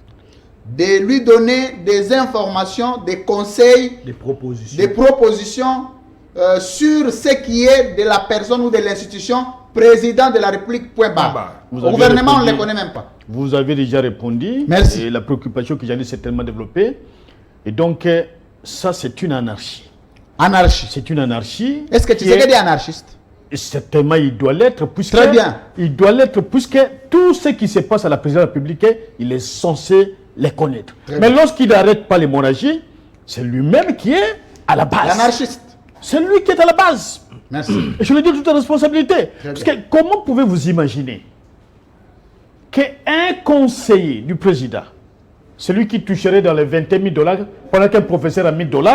De lui donner des informations, des conseils, Des propositions. des propositions sur ce qui est de la personne ou de l'institution président de la République, point barre. Vous Au avez gouvernement, on ne répondu. les connaît même pas. Vous avez déjà répondu. Merci. Et la préoccupation que j'en ai certainement développée. Et donc, ça, c'est une anarchie. Anarchie. C'est une anarchie. Est-ce que tu qui sais est- des anarchistes? Et certainement, il doit l'être, puisque... Très bien. Il doit l'être, puisque tout ce qui se passe à la présidence de la République, il est censé les connaître. Très Mais bien. lorsqu'il n'arrête pas l'hémorragie, c'est lui-même qui est à la base. L'anarchiste. C'est lui qui est à la base. Merci. Et je le dis de toute responsabilité. Parce que bien. comment pouvez-vous imaginer qu'un conseiller du président, celui qui toucherait dans les 21 000 $, pendant qu'un professeur a 1 000 $,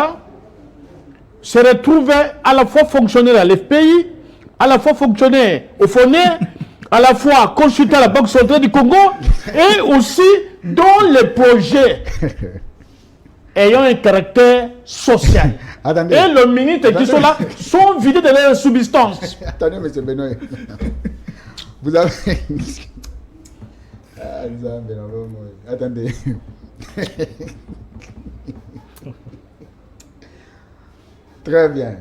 se retrouve à la fois fonctionnaire à l'FPI, à la fois fonctionnaire au FONE, à la fois consultant à la Banque centrale du Congo, et aussi dans les projets ayant un caractère social. Attendez. Et les ministres qui sont là sont vidés de leur substance. Attendez, M. Benoît. Vous avez... Ah, attendez. Très bien.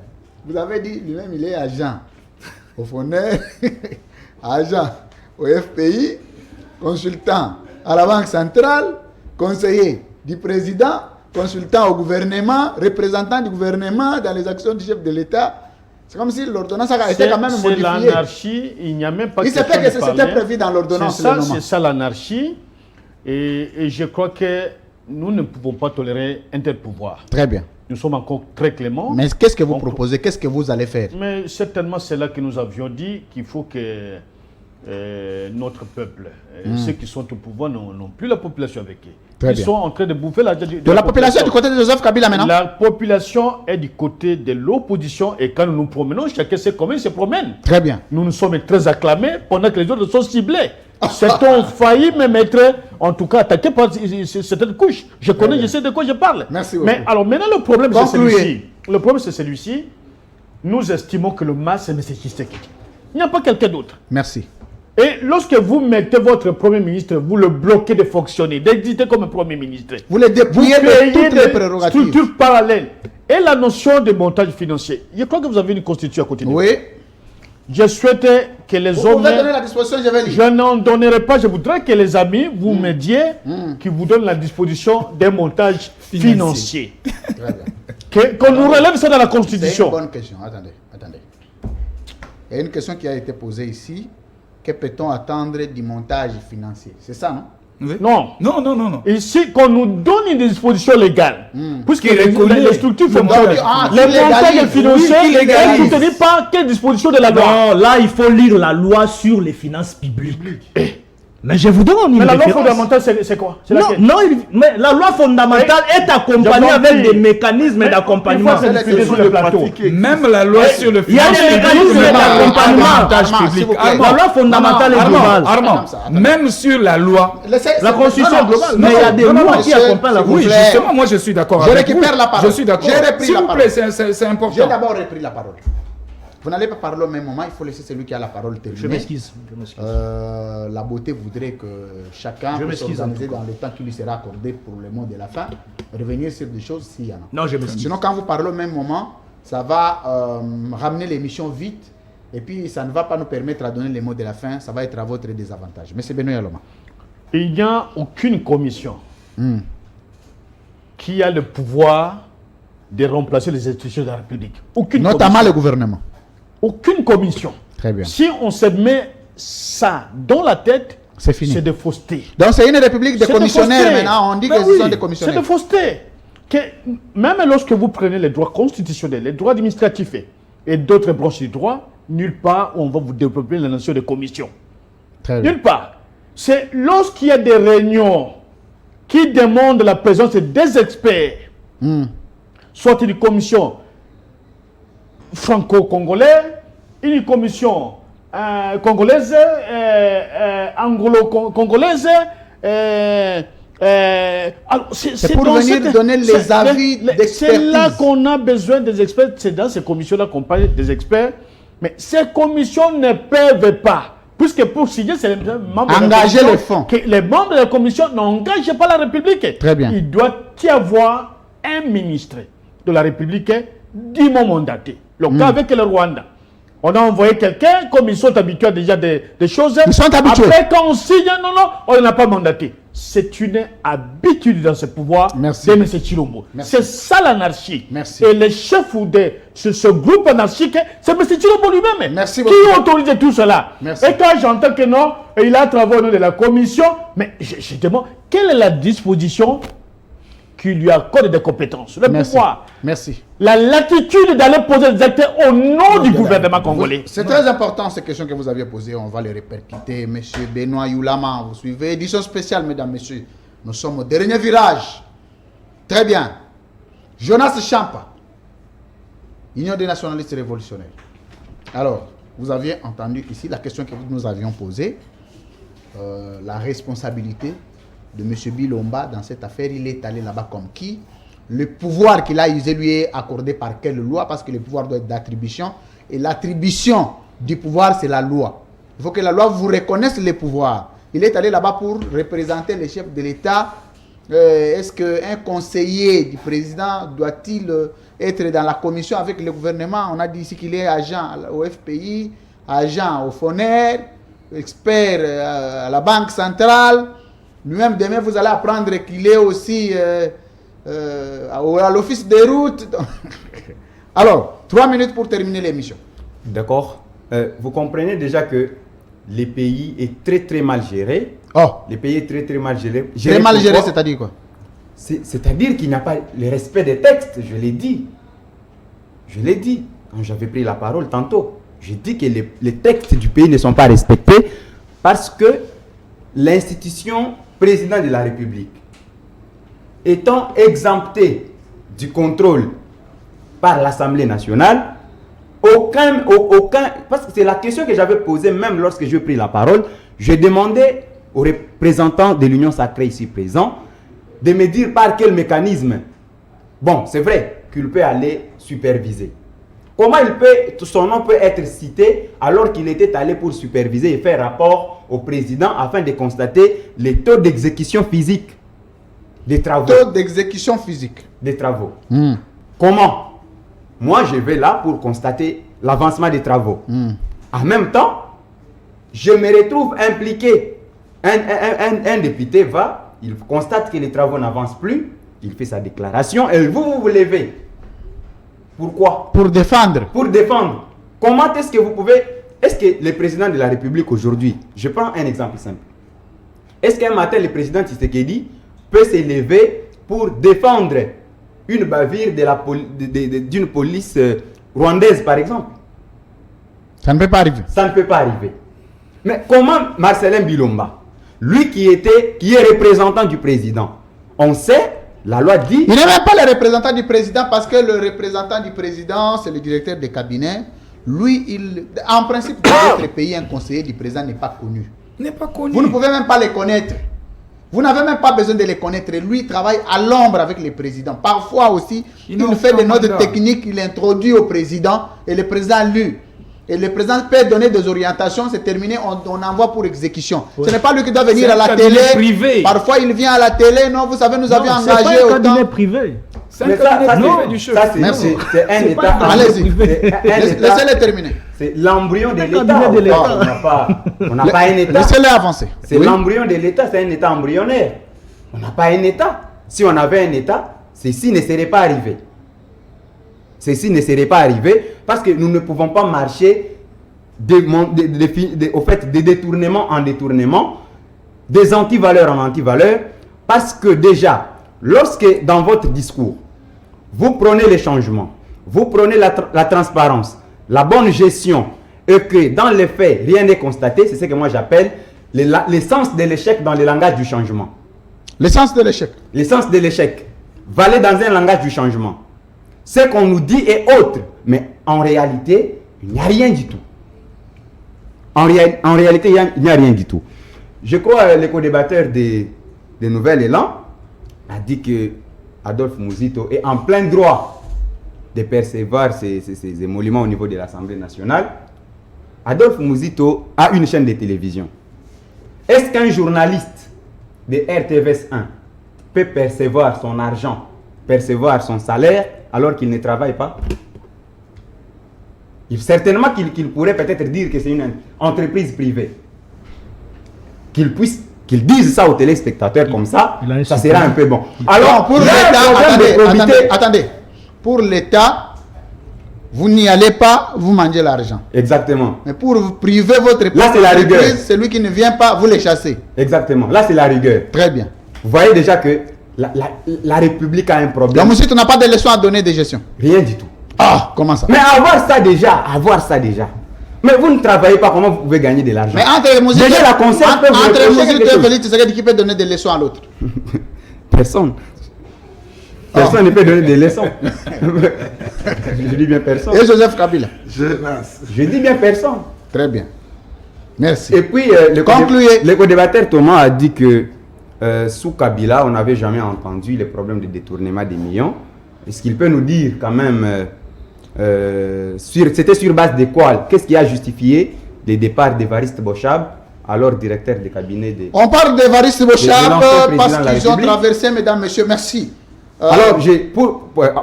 Vous avez dit, lui-même, il est agent au FONER, agent au FPI, consultant à la Banque centrale, conseiller du président, consultant au gouvernement, représentant du gouvernement dans les actions du chef de l'État. C'est comme si l'ordonnance a été quand même modifiée. C'est l'anarchie, il n'y a même pas il s'est fait que c'était prévu dans l'ordonnance. C'est ça l'anarchie. Et je crois que nous ne pouvons pas tolérer un tel pouvoir. Très bien. Nous sommes encore très cléments. Mais qu'est-ce que vous proposez? Qu'est-ce que vous allez faire? Mais certainement, c'est là que nous avions dit qu'il faut que notre peuple, ceux qui sont au pouvoir, n'ont plus la population avec eux. Très Ils bien. sont en train de bouffer la population du côté de Joseph Kabila maintenant? La population est du côté de l'opposition et quand nous nous promenons, chacun sait comment il se promène. Très bien. Nous sommes très acclamés pendant que les autres sont ciblés. Certains ont failli même être, en tout cas, attaqués par certaines couches. Je connais, je sais de quoi je parle. Merci beaucoup. Mais alors maintenant, le problème, c'est celui-ci. Le problème, c'est celui-ci. Nous estimons que le mal, c'est M. Tshisekedi. Il n'y a pas quelqu'un d'autre. Merci. Et lorsque vous mettez votre Premier ministre, vous le bloquez de fonctionner, d'exister comme Premier ministre. Vous le dépouillez de toutes les prérogatives. Structures parallèles. Et la notion de montage financier. Je crois que vous avez une constitution à côté de vous. Oui. Je souhaitais que les Vous hommes... pouvez donner la disposition, je vais lire. Je n'en donnerai pas. Je voudrais que les amis vous m'aidiez, qui vous donnent la disposition d'un montage financier. Très bien. Qu'on nous relève ça dans la C'est Constitution. une bonne question. Attendez. Il y a une question qui a été posée ici. Que peut-on attendre du montage financier? C'est ça, non? Oui. Non. Non. Ici, qu'on nous donne une disposition légale. Puisque Qui reconnaît les structures font montage. les montages légalise. financiers, Oui, qui elles légalise. ne soutenues par quelle disposition de la loi? Non, là, il faut lire la loi sur les finances publiques. Mais je vous donne une Mais la loi référence. fondamentale, c'est quoi? C'est Non, laquelle? non, mais la loi fondamentale est accompagnée J'ai avec compris. des mécanismes Mais d'accompagnement. une fois, c'est diffusé sur le plateau. Même la loi sur le Il y a des financement mécanismes public, d'accompagnement. montage Armand, s'il public. vous plaît. La loi fondamentale est globale. Armand, même sur la loi. La constitution globale. Mais il y a des non, lois qui monsieur, accompagnent la s'il vous Oui, plaît. constitution. justement, moi je suis d'accord Je avec récupère vous. la parole. Je suis d'accord. J'ai repris S'il la vous parole. plaît, c'est important. J'ai d'abord repris la parole. Vous n'allez pas parler au même moment, il faut laisser celui qui a la parole terminer. Je m'excuse. La beauté voudrait que chacun Je puisse m'excuse, s'organiser en tout cas. dans le temps qui lui sera accordé pour le mot de la fin, revenir sur des choses s'il y en a. Non, je m'excuse. Sinon, quand vous parlez au même moment, ça va ramener l'émission vite et puis ça ne va pas nous permettre à donner les mots de la fin, ça va être à votre désavantage. Monsieur Benoît Yaloma. Il n'y a aucune commission qui a le pouvoir de remplacer les institutions de la République. Aucune Notamment commission. le gouvernement. Aucune commission. Très bien. Si on se met ça dans la tête, C'est fini. c'est de fausseté. Donc c'est une république de C'est commissionnaires fausseté. maintenant, on dit Mais que ce oui, sont des c'est commissionnaires. de fausseté. Que même lorsque vous prenez les droits constitutionnels, les droits administratifs et d'autres branches du droit, nulle part où on va vous développer la notion de commission. Très bien. Nulle part. C'est lorsqu'il y a des réunions qui demandent la présence des experts, soit une commission franco-congolaise, une commission congolaise, anglo-congolaise. C'est pour venir donner les avis d'expertise. C'est là qu'on a besoin des experts. C'est dans ces commissions-là qu'on parle des experts. Mais ces commissions ne peuvent pas. Puisque pour signer, c'est les membres Engager de la commission, les fonds. que les membres de la commission n'engagent pas la République. Très bien. Il doit y avoir un ministre de la République dûment mandaté. Le cas avec le Rwanda. On a envoyé quelqu'un, comme ils sont habitués déjà des choses. Ils sont habitués. Après, quand on signe, non, on n'a pas mandaté. C'est une habitude dans ce pouvoir Merci. de M. Chilombo. Merci. C'est ça l'anarchie. Merci. Et le chef de ce groupe anarchique, c'est M. Chilombo lui-même. Merci qui beaucoup. autorise tout cela. Merci. Et quand j'entends que non, il a travaillé au nom de la commission, mais je demande, quelle est la disposition qui lui accorde des compétences, le Merci. pouvoir, Merci. la latitude d'aller poser des actes au nom du gouvernement congolais. C'est très important ces questions que vous aviez posées. On va les répercuter. Monsieur Benoît Yulama, vous suivez. Édition spéciale, mesdames, messieurs. Nous sommes au dernier virage. Très bien. Jonas Champa, Union des nationalistes révolutionnaires. Alors, vous aviez entendu ici la question que nous avions posée. La responsabilité de M. Bilomba dans cette affaire. Il est allé là-bas comme qui? Le pouvoir qu'il a usé lui est accordé par quelle loi? Parce que le pouvoir doit être d'attribution. Et l'attribution du pouvoir, c'est la loi. Il faut que la loi vous reconnaisse les pouvoirs. Il est allé là-bas pour représenter les chefs de l'État est-ce qu'un conseiller du président doit-il être dans la commission avec le gouvernement? On a dit ici qu'il est agent au FPI, agent au FONER, expert à la Banque centrale. Lui-même, demain, vous allez apprendre qu'il est aussi à l'office des routes. Alors, 3 minutes pour terminer l'émission. D'accord. Vous comprenez déjà que le pays est très très mal géré. Oh. Le pays est très très mal géré. Très mal géré, c'est-à-dire quoi? C'est-à-dire qu'il n'y a pas le respect des textes, je l'ai dit. Je l'ai dit quand j'avais pris la parole tantôt. J'ai dit que les textes du pays ne sont pas respectés parce que l'institution président de la République étant exemptée du contrôle par l'Assemblée nationale, aucun, parce que c'est la question que j'avais posée même lorsque j'ai pris la parole, je demandais aux représentants de l'Union sacrée ici présents de me dire par quel mécanisme, bon c'est vrai qu'il peut aller superviser. Comment son nom peut être cité alors qu'il était allé pour superviser et faire rapport au président afin de constater les taux d'exécution physique des travaux. Taux d'exécution physique des travaux. Comment? Moi, je vais là pour constater l'avancement des travaux. En même temps, je me retrouve impliqué. Un député va, il constate que les travaux n'avancent plus, il fait sa déclaration et vous vous levez. Pourquoi? Pour défendre. Pour défendre. Comment est-ce que vous pouvez... Est-ce que le président de la République aujourd'hui, je prends un exemple simple. Est-ce qu'un matin, le président Tshisekedi peut se lever pour défendre une bavure d'une police rwandaise, par exemple? Ça ne peut pas arriver. Ça ne peut pas arriver. Mais comment Marcelin Bilomba, lui qui est représentant du président, on sait, la loi dit... Il n'est même pas le représentant du président parce que le représentant du président, c'est le directeur des cabinets. Lui, en principe, dans d'autres pays, un conseiller du président n'est pas connu. N'est pas connu. Vous ne pouvez même pas les connaître. Vous n'avez même pas besoin de les connaître. Lui, il travaille à l'ombre avec le président. Parfois aussi, il fait des notes techniques, il introduit au président et le président lui. Et le président peut donner des orientations, c'est terminé, on envoie pour exécution. Ouais. Ce n'est pas lui qui doit venir à la télé. Privé. Parfois, il vient à la télé. Non, vous savez, nous avions engagé autant. C'est un cabinet privé. C'est un cabinet privé du chef. Merci. C'est un État. Allez-y. Laissez-les terminer. C'est l'embryon de l'État. On n'a pas un État. Laissez-les avancer. C'est l'embryon de l'État, c'est un État embryonnaire. On n'a pas un État. Si on avait un État, ceci ne serait pas arrivé. Ceci ne serait pas arrivé parce que nous ne pouvons pas marcher au fait de détournement en détournement, des antivaleurs en antivaleurs, parce que déjà, lorsque dans votre discours, vous prenez les changements, vous prenez la transparence, la bonne gestion, et que dans les faits, rien n'est constaté, c'est ce que moi j'appelle l'essence de l'échec dans le langage du changement. L'essence de l'échec. L'essence de l'échec. Valait dans un langage du changement. Ce qu'on nous dit est autre, mais en réalité, il n'y a rien du tout. En réalité, il n'y a rien du tout. Je crois que le co-débatteur des Nouvel Élan a dit que Adolphe Mouzito est en plein droit de percevoir ces émoluments au niveau de l'Assemblée nationale. Adolphe Mouzito a une chaîne de télévision. Est-ce qu'un journaliste de RTVS 1 peut percevoir son argent, percevoir son salaire alors qu'il ne travaille pas? Certainement qu'il pourrait peut-être dire que c'est une entreprise privée. Qu'il dise ça aux téléspectateurs comme ça, ça sera un peu bon. Alors, pour l'État, attendez. Pour l'État, vous n'y allez pas, vous mangez l'argent. Exactement. Mais pour priver votre entreprise, celui qui ne vient pas, vous les chassez. Exactement. Là, c'est la rigueur. Très bien. Vous voyez déjà que la République a un problème. Donc, monsieur, tu n'as pas de leçons à donner de gestion? Rien du tout. Ah, comment ça? Mais avoir ça déjà. Mais vous ne travaillez pas, comment vous pouvez gagner de l'argent? Mais entre Mouzito et Félix Tshisekedi, qui peut donner des leçons à l'autre? Personne. Personne ne peut donner des leçons. Je dis bien personne. Et Joseph Kabila? Je dis bien personne. Très bien. Merci. Et puis, le co-débatteur Thomas a dit que sous Kabila, on n'avait jamais entendu les problèmes de détournement des millions. Est-ce qu'il peut nous dire quand même, c'était sur base de quoi? Qu'est-ce qui a justifié le départ d'Évariste Bochab alors directeur de cabinet de... On parle d'Évariste Bochab l'ancien président parce de la qu'ils ont République. traversé, mesdames, messieurs. Merci. Alors,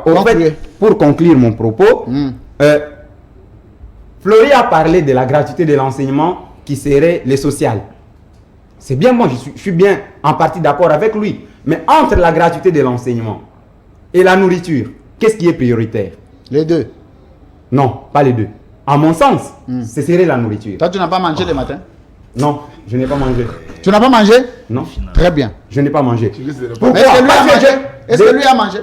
concluez. pour conclure mon propos, Hmm. Fleury a parlé de la gratuité de l'enseignement qui serait le social. C'est bien, moi je suis bien en partie d'accord avec lui. Mais entre la gratuité de l'enseignement et la nourriture, qu'est-ce qui est prioritaire? Les deux. Non, pas les deux. À mon sens, ce serait la nourriture. Toi, tu n'as pas mangé le matin? Non, je n'ai pas mangé. Tu n'as pas mangé? Non, Très bien. je n'ai pas mangé. Est-ce que lui a mangé? Est-ce que lui a mangé?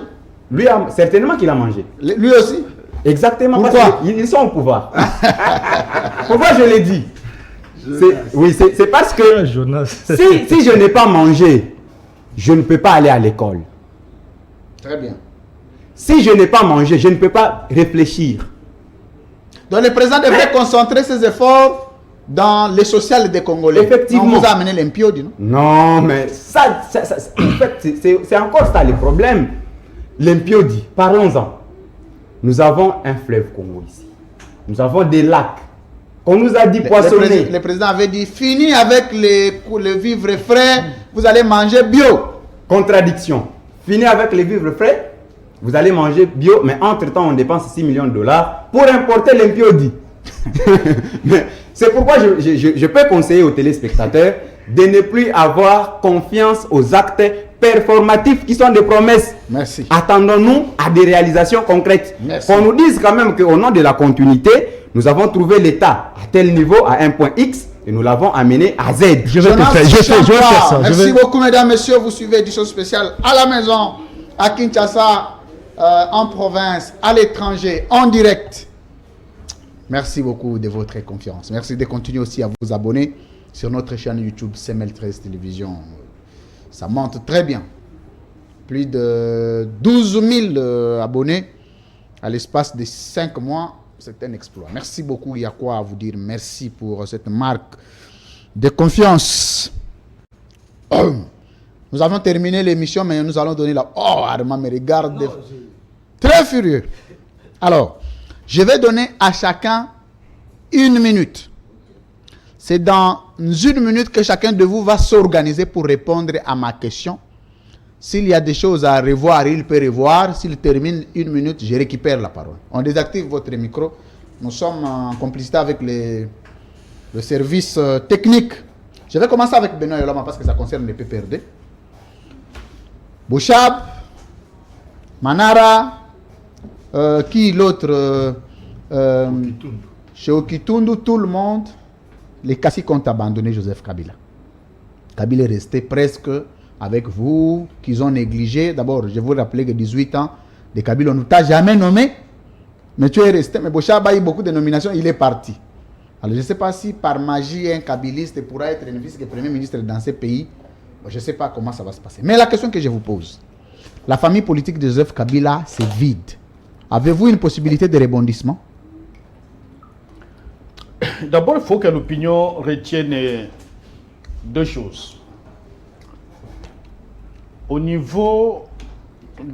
Lui a certainement qu'il a mangé. Lui aussi? Exactement. Pourquoi? Parce qu'ils sont au pouvoir. Pourquoi je l'ai dit? Oui, c'est parce que Jonas. si je n'ai pas mangé, je ne peux pas aller à l'école. Très bien. Si je n'ai pas mangé, je ne peux pas réfléchir. Donc le président devrait concentrer ses efforts dans le social des Congolais. Effectivement. On vous a amené l'impiodi, non? Non, mais ça en fait, c'est encore ça le problème. L'impiodi, parlons-en. Nous avons un fleuve Congo ici. Nous avons des lacs. On nous a dit poissonner. Le président avait dit, fini avec les vivres frais, vous allez manger bio. Contradiction. Fini avec les vivres frais, vous allez manger bio, mais entre-temps, on dépense 6 millions de dollars pour importer l'impiodi. C'est pourquoi je peux conseiller aux téléspectateurs de ne plus avoir confiance aux actes performatifs qui sont des promesses. Merci. Attendons-nous à des réalisations concrètes. Merci. Qu'on nous dise quand même qu'au nom de la continuité, nous avons trouvé l'État à tel niveau, à un point X, et nous l'avons amené à Z. Je vais Jonas faire Champa, ça. Merci beaucoup, mesdames, messieurs. Vous suivez édition spéciale à la maison, à Kinshasa, en province, à l'étranger, en direct. Merci beaucoup de votre confiance. Merci de continuer aussi à vous abonner sur notre chaîne YouTube CML13 Télévision. Ça monte très bien. Plus de 12 000 abonnés à l'espace de 5 mois. C'est un exploit. Merci beaucoup. Il y a quoi à vous dire. Merci pour cette marque de confiance. Nous avons terminé l'émission, mais nous allons donner la... Oh, Armand me regarde. Très furieux. Alors, je vais donner à chacun 1 minute. C'est dans 1 minute que chacun de vous va s'organiser pour répondre à ma question. S'il y a des choses à revoir, il peut revoir. S'il termine 1 minute, je récupère la parole. On désactive votre micro. Nous sommes en complicité avec le service technique. Je vais commencer avec Benoît Yoloma parce que ça concerne les PPRD. Bochab, Manara, qui l'autre chez Okitundu, tout le monde. Les Kassi ont abandonné Joseph Kabila. Kabila est resté presque avec vous, qu'ils ont négligé. D'abord, je vous rappelle que 18 ans de Kabila, on ne t'a jamais nommé, mais tu es resté. Mais Bochab a eu beaucoup de nominations, il est parti. Alors, je ne sais pas si par magie, un Kabiliste pourra être un vice-premier ministre dans ces pays. Je ne sais pas comment ça va se passer. Mais la question que je vous pose, la famille politique de Joseph Kabila, c'est vide. Avez-vous une possibilité de rebondissement? D'abord, il faut que l'opinion retienne 2 choses. Au niveau,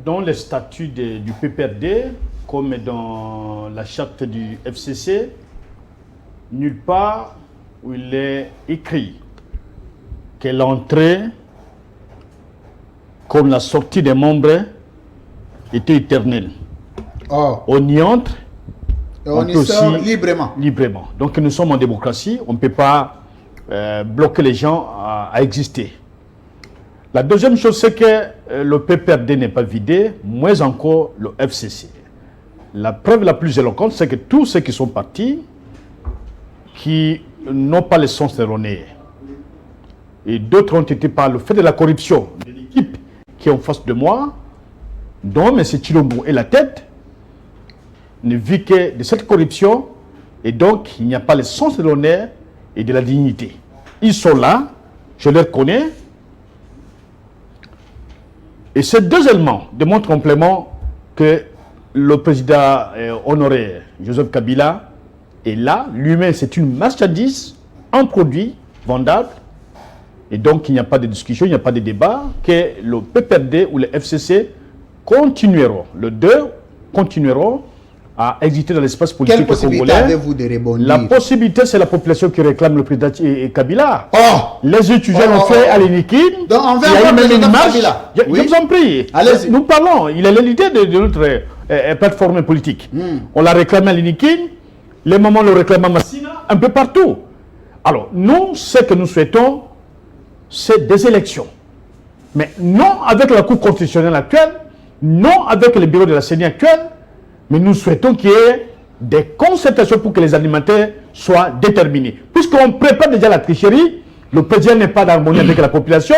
dans le statut du PPRD, comme dans la charte du FCC, nulle part où il est écrit que l'entrée comme la sortie des membres était éternelle. Oh. On y entre, Et on y sort librement. librement. Donc nous sommes en démocratie, on ne peut pas bloquer les gens à exister. La deuxième chose, c'est que le PPRD n'est pas vidé, moins encore le FCC. La preuve la plus éloquente, c'est que tous ceux qui sont partis, qui n'ont pas le sens erroné, et d'autres ont été par le fait de la corruption de l'équipe qui est en face de moi, dont M. Chilombo est la tête, ne vit que de cette corruption, et donc il n'y a pas le sens de l'honneur et de la dignité. Ils sont là, je les connais, et ces 2 éléments démontrent complément que le président honoré Joseph Kabila est là, lui-même c'est une marchandise, un produit vendable, et donc il n'y a pas de discussion, il n'y a pas de débat, que le PPRD ou le FCC continueront, les 2 continueront à exister dans l'espace Quelle politique possibilité congolais. avez-vous de rebondir? La possibilité, c'est la population qui réclame le président Kabila. Oh! Les étudiants l'ont fait à l'Inikin. Donc, on veut Il y a eu encore même le une président marche. Kabila. Je Oui. vous en prie. Allez-y. Nous parlons. Il est le leader de notre plateforme politique. On l'a réclamé à l'Inikin. Les moments le réclament à Massina, un peu partout. Alors, nous, ce que nous souhaitons, c'est des élections. Mais non avec la Cour constitutionnelle actuelle, non avec le bureau de la CENI actuelle, mais nous souhaitons qu'il y ait des concertations pour que les animateurs soient déterminés. Puisqu'on prépare déjà la tricherie, le président n'est pas d'harmonie avec la population,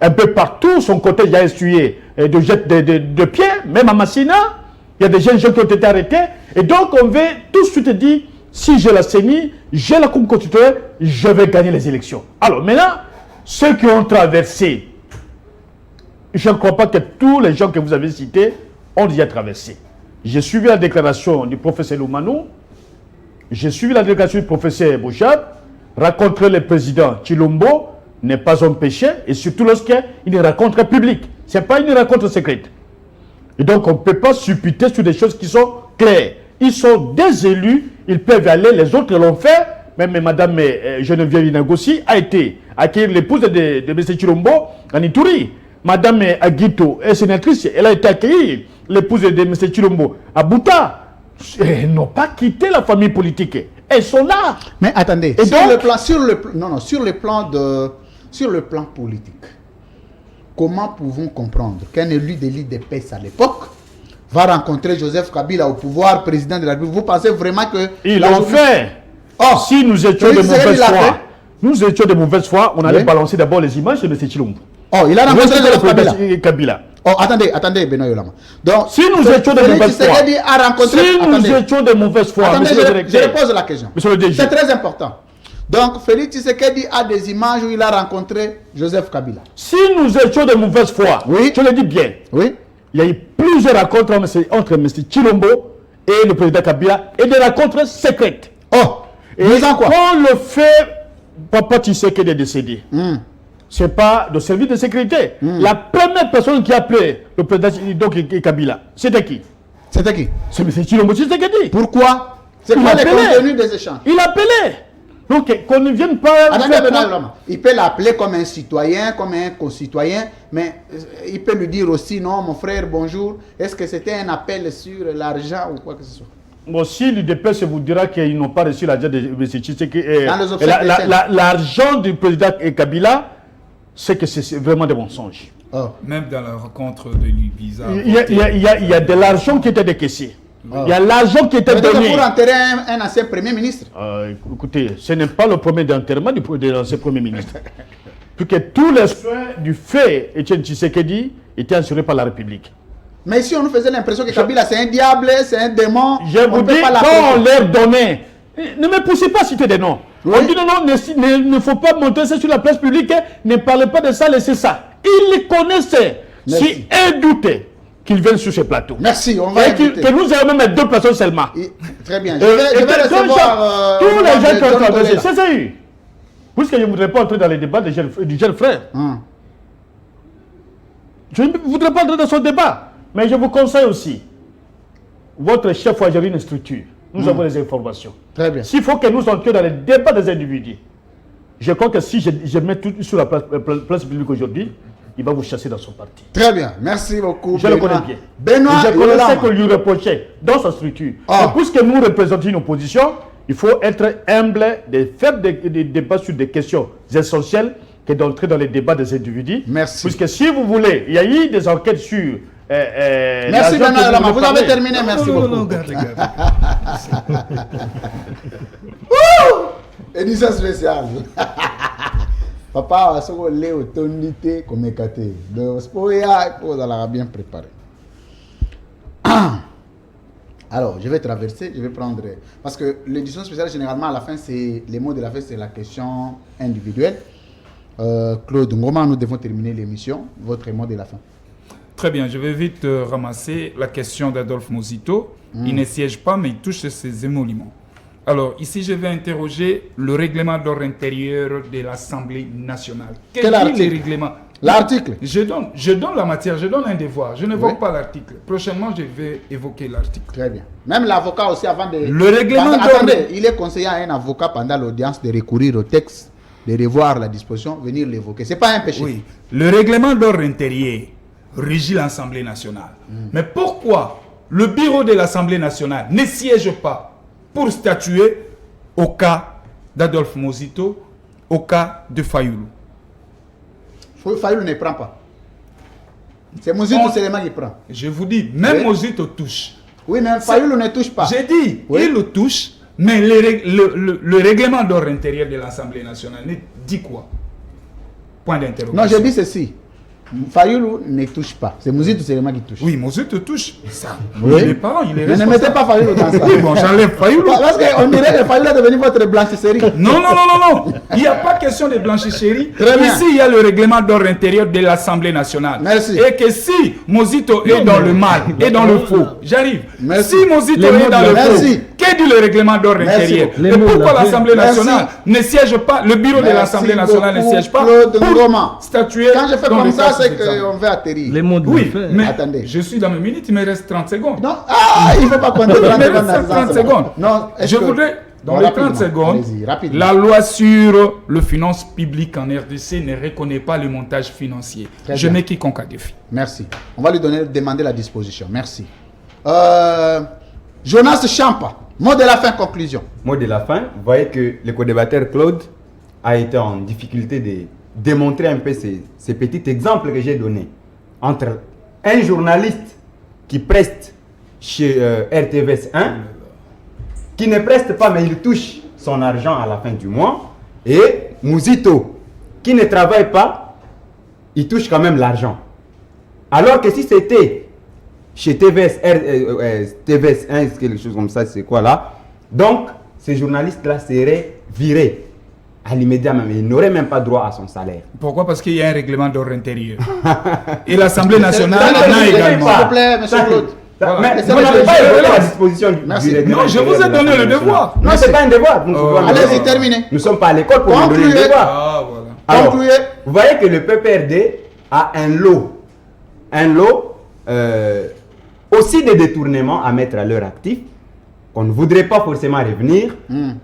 un peu partout, son côté il a essuyé de jets de pieds, même à Massina, il y a des jeunes gens qui ont été arrêtés, et donc on veut tout de suite dire, si j'ai la CENI, j'ai la Cour constitutionnelle, je vais gagner les élections. Alors maintenant, ceux qui ont traversé, je ne crois pas que tous les gens que vous avez cités ont déjà traversé. J'ai suivi la déclaration du professeur Loumanou, j'ai suivi la déclaration du professeur Bouchard, rencontrer le président Chilombo n'est pas un péché, et surtout lorsqu'il y a une rencontre publique. Ce n'est pas une rencontre secrète. Et donc on ne peut pas supputer sur des choses qui sont claires. Ils sont des élus, ils peuvent aller, les autres l'ont fait. Même Madame Geneviève Inagossi a été accueillir l'épouse de M. Chilombo en Ituri. Madame Aguito est sénatrice, elle a été accueillie, l'épouse de M. Chilombo à Bouta. Elles n'ont pas quitté la famille politique. Elles sont là. Mais attendez, Et sur, donc- le plan, sur le plan politique, comment pouvons-nous comprendre qu'un élu de l'IDPS à l'époque va rencontrer Joseph Kabila au pouvoir, président de la République? Vous pensez vraiment que... Ils la l'ont journée- fait. Oh, Si nous étions de Félix Tshisekedi mauvaise l'a foi, fait. nous étions de mauvaise foi, on allait Oui. balancer d'abord les images de M. Chilombo. Oh, il a rencontré Joseph Kabila. Kabila. Oh, attendez, Benoît Yolama. Donc, Si nous étions de Félix mauvaise foi, Tshisekedi a rencontré... si nous attendez. étions de mauvaise foi, Attendez, monsieur le je directeur, repose la question. Monsieur le DG. C'est très important. Donc, Félix Tshisekedi a des images où il a rencontré Joseph Kabila. si nous étions de mauvaise foi, Oui. je le dis bien, Oui. il y a eu plusieurs rencontres entre M. Chilombo et le président Kabila et des rencontres secrètes. Oh, Et disant quoi? quand le fait, Papa Tshisekedi est décédé, ce n'est pas de service de sécurité. La première personne qui a appelé le président donc, Kabila, c'était qui? C'était qui? C'est M. Chilombo Tshisekedi. Pourquoi? C'est Il quoi les appelait. contenus des échanges? Il appelait. Donc, qu'on ne vienne pas... Attendez, faire Benoît quoi- Yolama. Il peut l'appeler comme un citoyen, comme un concitoyen, mais il peut lui dire aussi, non, mon frère, bonjour. Est-ce que c'était un appel sur l'argent ou quoi que ce soit? Bon, si l'UDPS vous dira qu'ils n'ont pas reçu l'argent de M. Tshisekedi, Dans les obsèques des scènes. l'argent du président Kabila, c'est que c'est vraiment des mensonges. Oh. Même dans la rencontre de l'Ibiza. Il y a de l'argent qui était décaissé. Il y a l'argent qui était Peut-être donné. pour enterrer un ancien Premier ministre. Écoutez, ce n'est pas le premier d'enterrement de l'ancien Premier ministre. Puisque tous les soins du fait Etienne Tshisekedi étaient assurés par la République. Mais si on nous faisait l'impression que Kabila c'est un diable, c'est un démon, Je on vous ne peut dis, pas quand on l'appeler. leur donnait, ne me poussez pas à citer des noms. Oui. On dit non, il ne faut pas montrer ça sur la place publique, ne parlez pas de ça, laissez ça. Ils les connaissaient. Merci. Si un doutait qu'ils viennent sur ce plateau. Merci, on va Et écouter. que nous allons même mettre 2 personnes seulement. Très bien. Et Je vais que recevoir... tous les gens qui ont John traversé, Tolela. c'est ça. Puisque je ne voudrais pas entrer dans les débats du jeune frère. Je ne voudrais pas entrer dans son débat. Mais je vous conseille aussi, votre chef a géré une structure. Nous avons les informations. Très bien. S'il faut que nous entrions dans les débats des individus, je crois que si je mets tout sur la place publique aujourd'hui, il va vous chasser dans son parti. Très bien. Merci beaucoup. Je le connais bien. Benoît Je connais ce Yolama. qu'on lui reprochait dans sa structure. Ah. Mais puisque nous représentons une opposition, il faut être humble de faire des débats sur des questions essentielles que d'entrer dans les débats des individus. Merci. Puisque si vous voulez, il y a eu des enquêtes sur... Merci l'argent Benoît que Yolama. Vous parlez. avez terminé. Merci Non, beaucoup. regarde. Édition spéciale. Papa, ce qu'on l'a autonité comme écaté. Donc, c'est pour ça qu'on l'a bien préparé. Alors, je vais traverser, je vais prendre... Parce que l'édition spéciale, généralement, à la fin, c'est les mots de la fin, c'est la question individuelle. Claude Ngoma, nous devons terminer l'émission. Votre mot de la fin. Très bien, je vais vite ramasser la question d'Adolphe Mosito. Il ne siège pas, mais il touche ses émoluments. Alors, ici, je vais interroger le règlement d'ordre intérieur de l'Assemblée nationale. Quel dit article? le règlement L'article. Je donne la matière, je donne un devoir. Je n'évoque pas l'article. Prochainement, je vais évoquer l'article. Très bien. Même l'avocat aussi, avant de... Le règlement Attendez, il est conseillé à un avocat pendant l'audience de recourir au texte, de revoir la disposition, venir l'évoquer. Ce n'est pas un péché. Oui. Le règlement d'ordre intérieur régit l'Assemblée nationale. Mais pourquoi le bureau de l'Assemblée nationale ne siège pas pour statuer au cas d'Adolphe Mozito, au cas de Fayoulou? Fayoulou ne prend pas. C'est Mozito seulement qui prend. Je vous dis, même Oui. Mozito touche. Oui, mais Fayoulou ne touche pas. J'ai dit, Oui. il le touche, mais le règlement d'ordre intérieur de l'Assemblée nationale dit quoi? Point d'interrogation. Non, je dis ceci. Fayoulou ne touche pas. C'est Mozito seulement qui touche. Oui, Mozito touche. Ça. Oui. Il est parent, il est Mais ne responsable. mettez pas Fayoulou dans ça. Oui, bon, j'enlève Fayoulou. Parce qu'on dirait que Fayoulou est devenu votre blanchisserie. Non. Il n'y a pas question de blanchisserie. Très bien. Ici, il y a le règlement d'ordre intérieur de l'Assemblée nationale. Merci. Et que si Mozito est dans le mal et dans le faux, j'arrive. Merci. Si Mozito Les est mots dans de le la faux, Merci. qu'est dit le règlement d'ordre Merci intérieur? beaucoup. Les Et mots de pourquoi la l'Assemblée Merci. nationale ne siège pas, le bureau de l'Assemblée nationale ne siège pas Claude pour Ngoma. statuer Quand je fais dans comme le ça, cas c'est sous-examen. qu'on veut atterrir. Les mots de Oui, l'affaire. mais Attendez. je suis dans mes minutes, il me reste 30 secondes. Non, il ne faut pas compter Il 30 me secondes. reste dans 30 ça. secondes. Non, est-ce Je que- voudrais, dans Bon, les rapidement, 30 secondes, allez-y, rapidement. la loi sur le finance publique en RDC ne reconnaît pas le montage financier. Très Je bien. mets quiconque à défi. Merci. On va lui demander la disposition. Merci. Jonas Champa, mot de la fin, conclusion. Mot de la fin, vous voyez que le co-débatteur Claude a été en difficulté de démontrer un peu ces petits exemples que j'ai donnés entre un journaliste qui preste chez RTVS 1, qui ne preste pas mais il touche son argent à la fin du mois, et Mozito qui ne travaille pas, il touche quand même l'argent. Alors que si c'était chez TVS 1, quelque chose comme ça, c'est quoi là? Donc, ces journalistes-là seraient virés à l'immédiat même. Ils n'auraient même pas droit à son salaire. Pourquoi? Parce qu'il y a un règlement d'ordre intérieur. Et l'Assemblée nationale Non, en non, a non, également. s'il vous plaît, monsieur Ça, Claude. Voilà. Mais Laissez vous les n'avez gens pas gérer. évoqué la disposition Merci. du règlement Non, je vous ai intérieur de donné le l'Assemblée devoir. nationale. Non, ce n'est pas un devoir. Nous pouvons le Allez-y, devoir. terminez. Nous ne sommes pas à l'école pour nous donner Concluez. le devoir. Ah, voilà. Alors, Concluez. vous voyez que le PPRD a un lot aussi de détournements à mettre à leur actif, qu'on ne voudrait pas forcément revenir,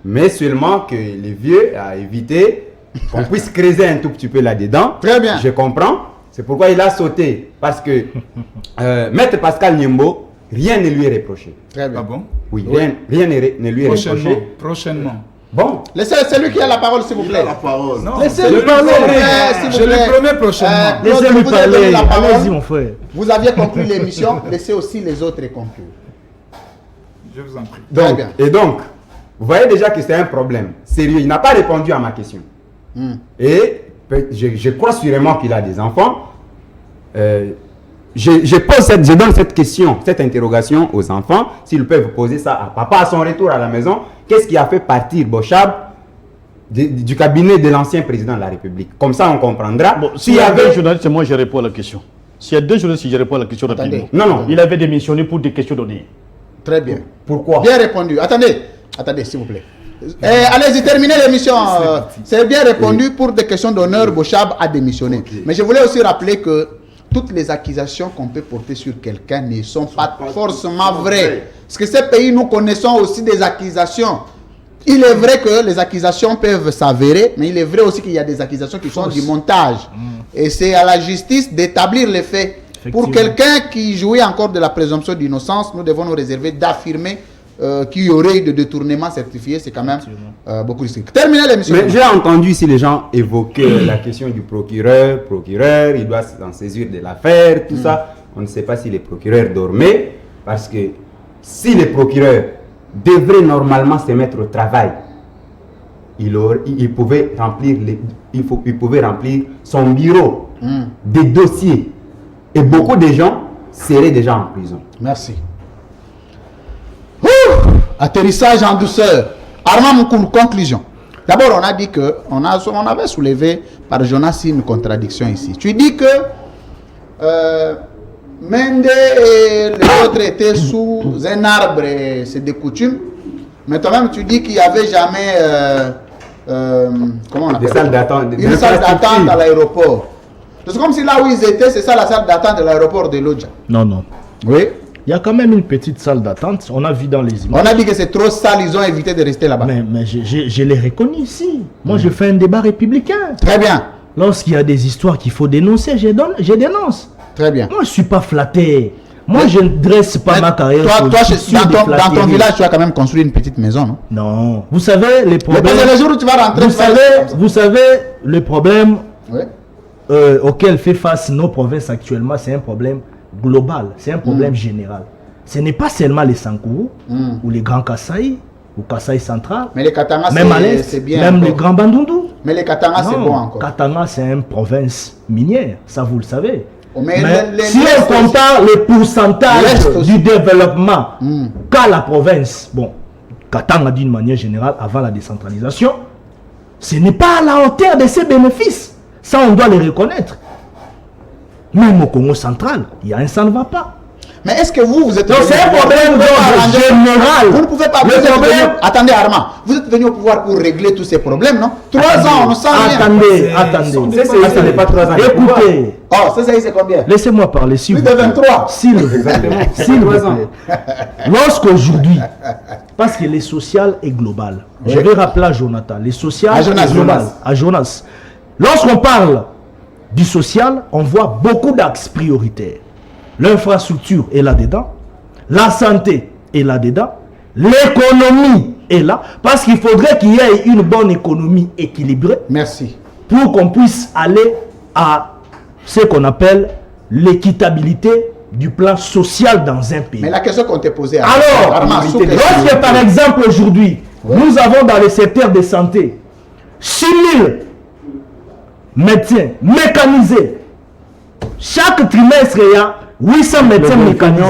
mais seulement que les vieux à éviter, qu'on puisse creuser un tout petit peu là-dedans. Très bien. Je comprends. C'est pourquoi il a sauté, parce que Maître Pascal Niembo, rien ne lui est reproché. Très bien. Ah bon? Oui, rien ne lui est reproché. Prochainement. Bon, Laissez celui qui a la parole, s'il vous plaît. La parole. Non, Laissez-lui je parler, le promets. s'il vous Je plaît. le promets prochainement. Claude, Laissez-lui je vous ai donné parler. la parole. Allez-y, mon frère. Vous aviez conclu l'émission, laissez aussi les autres conclure. Je vous en prie. donc, bien. et donc, vous voyez déjà que c'est un problème sérieux. Il n'a pas répondu à ma question. Et je crois sûrement qu'il a des enfants. Je donne cette question, cette interrogation aux enfants, s'ils peuvent poser ça à papa à son retour à la maison. Qu'est-ce qui a fait partir Bochab du cabinet de l'ancien président de la République? Comme ça, on comprendra. Bon, s'il y avait un journaliste, moi je réponds à la question. S'il y a deux journalistes, je réponds à la question Attendez. rapidement. Non, non. Il avait démissionné pour des questions données. Très bien. Pourquoi? Bien répondu. Attendez, s'il vous plaît. Allez-y, terminez l'émission. C'est bien répondu pour des questions d'honneur. Bochab a démissionné. Mais je voulais aussi rappeler que toutes les accusations qu'on peut porter sur quelqu'un ne sont pas forcément vraies. Parce que ces pays, nous connaissons aussi des accusations. Il est vrai que les accusations peuvent s'avérer, mais il est vrai aussi qu'il y a des accusations qui sont du montage. Et c'est à la justice d'établir les faits. Pour quelqu'un qui jouit encore de la présomption d'innocence, nous devons nous réserver d'affirmer qu'il y aurait eu de détournement certifié. C'est quand même beaucoup risqué. Terminez l'émission. Mais j'ai entendu ici les gens évoquer la question du procureur, il doit s'en saisir de l'affaire, tout ça. On ne sait pas si les procureurs dormaient, parce que si les procureurs devraient normalement se mettre au travail, il pouvait remplir son bureau des dossiers. Et beaucoup de gens seraient déjà en prison. Merci. Atterrissage en douceur. Armand Moukoulou, conclusion. D'abord, on a dit que on avait soulevé par Jonas une contradiction ici. Tu dis que Mende et les autres étaient sous un arbre, c'est des coutumes. Mais toi-même, tu dis qu'il n'y avait jamais comment on appelle Des salles d'attente. une salle d'attente à l'aéroport. C'est comme si là où ils étaient, c'est ça la salle d'attente de l'aéroport de Lodja. Non, non. Oui. Il y a quand même une petite salle d'attente. On a vu dans les images. On a dit que c'est trop sale, ils ont évité de rester là-bas. Mais je l'ai reconnu ici. Moi, je fais un débat républicain. Très bien. Lorsqu'il y a des histoires qu'il faut dénoncer, je dénonce. Très bien. Moi, je ne suis pas flatté. Moi, je ne dresse pas ma carrière. Toi, sur des dans ton flatteries. village, tu as quand même construit une petite maison, non? Non. Vous savez, les problèmes... Le jour où tu vas rentrer... Vous savez, le problème Oui. auquel fait face nos provinces actuellement, c'est un problème global. C'est un problème général. Ce n'est pas seulement les Sankourou ou les Grands Kasaï ou Kasaï central. Mais les Katanga, même à l'est, c'est bien. même encore. les Grands Bandundu. Mais les Katanga, c'est bon encore. Katanga, c'est une province minière, ça vous le savez. Oh, mais Si on compare le pourcentage du développement qu'a la province, bon, Katanga d'une manière générale, avant la décentralisation, ce n'est pas à la hauteur de ses bénéfices. Ça, on doit le reconnaître. Même au Congo central, il y a un ça ne va pas. Mais est-ce que vous êtes... Donc c'est un problème général. Vous ne pouvez pas... Attendez, Armand. Vous êtes venu au pouvoir pour régler tous ces problèmes, non? 3 ans, on ne sent rien. Attendez. Ça n'est pas 3 ans. Écoutez. Oh, c'est combien? Laissez-moi parler, s'il vous Plus de plaît. 23. S'il vous plaît. Lorsqu'aujourd'hui, parce que le social est global, je vais rappeler à Jonathan, le social est global. À Jonas. Lorsqu'on parle du social, on voit beaucoup d'axes prioritaires. L'infrastructure est là-dedans, la santé est là-dedans, l'économie est là, parce qu'il faudrait qu'il y ait une bonne économie équilibrée. Merci. Pour qu'on puisse aller à ce qu'on appelle l'équitabilité du plan social dans un pays. Mais la question qu'on t'est posée... Alors, Armand, lorsque par exemple aujourd'hui, nous avons dans le secteur de santé 6 000 médecins mécanisés, chaque trimestre il y a 800 médecins mécanisés.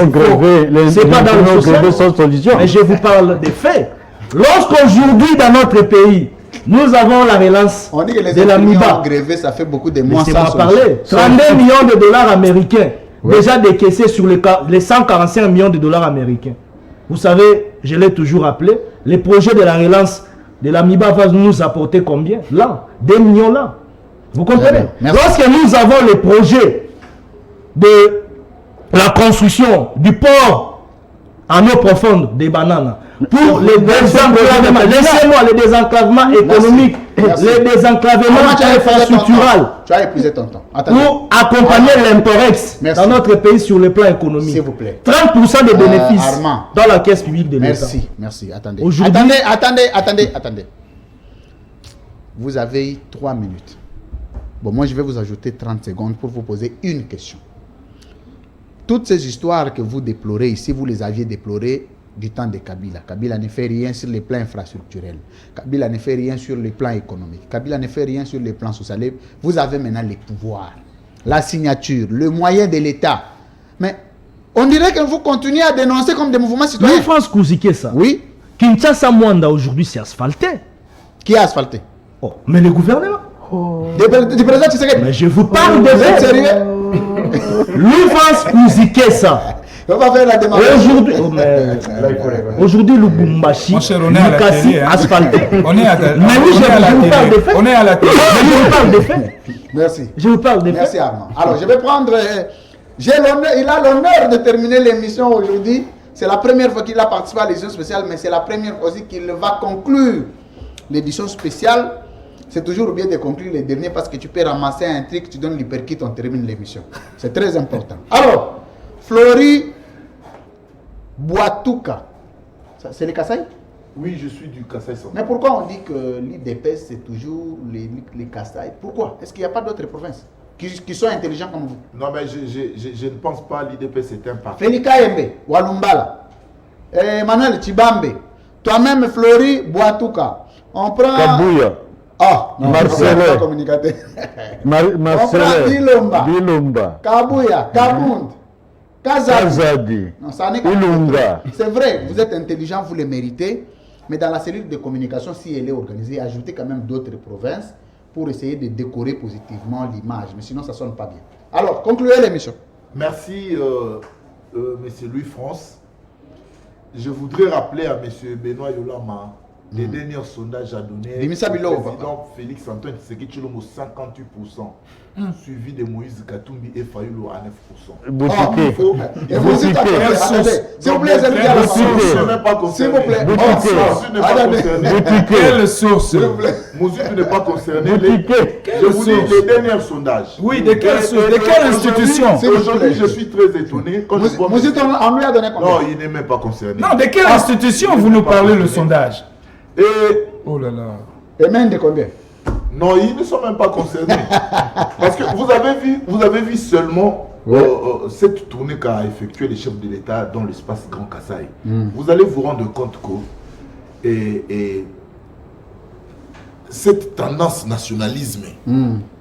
C'est pas dans le social, mais je vous parle des faits. Lorsqu'aujourd'hui dans notre pays, nous avons la relance on dit que les de la MIBA. grévé, ça fait beaucoup de mois. Laissez-moi parler. 32 millions de dollars américains déjà décaissés sur les 145 millions de dollars américains. Vous savez, je l'ai toujours appelé, les projets de la relance de la MIBA va nous apporter combien? Là, 2 millions là. Vous comprenez? Lorsque nous avons les projets de la construction du port en eau profonde des bananes, pour les désenclavements, laissez-moi les désenclavements économiques, les désenclavements infrastructurels, tu as épuisé ton temps. pour accompagner l'imporex dans notre pays sur le plan économique. S'il vous plaît. 30% des bénéfices Armand, dans la caisse publique de l'État. Merci. Attendez. Aujourd'hui, Attendez. Vous avez 3 minutes. Bon, moi, je vais vous ajouter 30 secondes pour vous poser une question. Toutes ces histoires que vous déplorez ici, vous les aviez déplorées du temps de Kabila. Kabila ne fait rien sur les plans infrastructurels. Kabila ne fait rien sur les plans économiques. Kabila ne fait rien sur les plans sociaux. Vous avez maintenant les pouvoirs, la signature, le moyen de l'État. Mais on dirait que vous continuez à dénoncer comme des mouvements citoyens. nous, France Kouzike, ça. Oui. Kinshasa Mwanda aujourd'hui, c'est asphalté. Qui a asphalté? Oh, mais le gouvernement. Du président Tshisekedi. Mais je vous parle de Vous êtes vrai. sérieux? Nous, France Kouzike, ça. On va faire la demande. Aujourd'hui, Lubumbashi, Mon cher, on est à la Lukasi, télé, hein. asphalté. On est à la Mais oui, je vous parle des faits. On est à la télé. Mais je vous parle des faits. Merci. Je vous parle des Merci faits. Armand. Alors, je vais prendre... il a l'honneur de terminer l'émission aujourd'hui. C'est la première fois qu'il a participé à l'édition spéciale, mais c'est la première fois aussi qu'il va conclure l'édition spéciale. C'est toujours bien de conclure les derniers parce que tu peux ramasser un truc, tu donnes l'hyperkit, on termine l'émission. C'est très important. Alors, Flori Boatouka. C'est les Kasaï? Oui, je suis du Kasaï central. Mais pourquoi on dit que l'IDPS, c'est toujours les Kasaï? Pourquoi? Est-ce qu'il n'y a pas d'autres provinces qui sont intelligents comme vous? Non, mais je ne pense pas l'IDP c'est un parti. Félika Yembe, Walumbala, Emmanuel Chibambe, toi-même Flori Boatouka. On prend... Kabouya. Ah, non, Marcelin. on communicateur. Marcelin. Bilomba. Bilomba. Kabouya, Kabound, Kazadi. Kazadi. Non, ça n'est qu'à- Ilunga. C'est vrai, vous êtes intelligent, vous le méritez, mais dans la cellule de communication, si elle est organisée, ajoutez quand même d'autres provinces pour essayer de décorer positivement l'image. Mais sinon, ça ne sonne pas bien. Alors, concluez l'émission. Merci, Monsieur Louis France. Je voudrais rappeler à Monsieur Benoît Yolama Les derniers sondages a donné Limisa au Bilo, président Félix Antoine Tshisekedi Tshilombo 58%, suivi de Moïse Katumbi et Fayulu à 9%. Boutique. Et vous dites, attendez, s'il vous plaît, vous allez dire la Moussi source. n'est même pas S'il concerné. vous plaît. Moussi n'est pas concerné. Quelle source? Moussi n'est pas concerné. Boutique. Je vous dis les derniers sondages. Oui, de quelle source? De quelle institution? Aujourd'hui, je suis très étonné quand je vois... Moussi, on lui a donné combien? Non, il n'est même pas concerné. Non, de quelle institution vous nous parlez le sondage? Et Oh là là. Et même de combien? non, ils ne sont même pas concernés. Parce que vous avez vu seulement cette tournée qu'a effectuée les chefs de l'État dans l'espace Grand Kasaï. Vous allez vous rendre compte que cette tendance nationalisme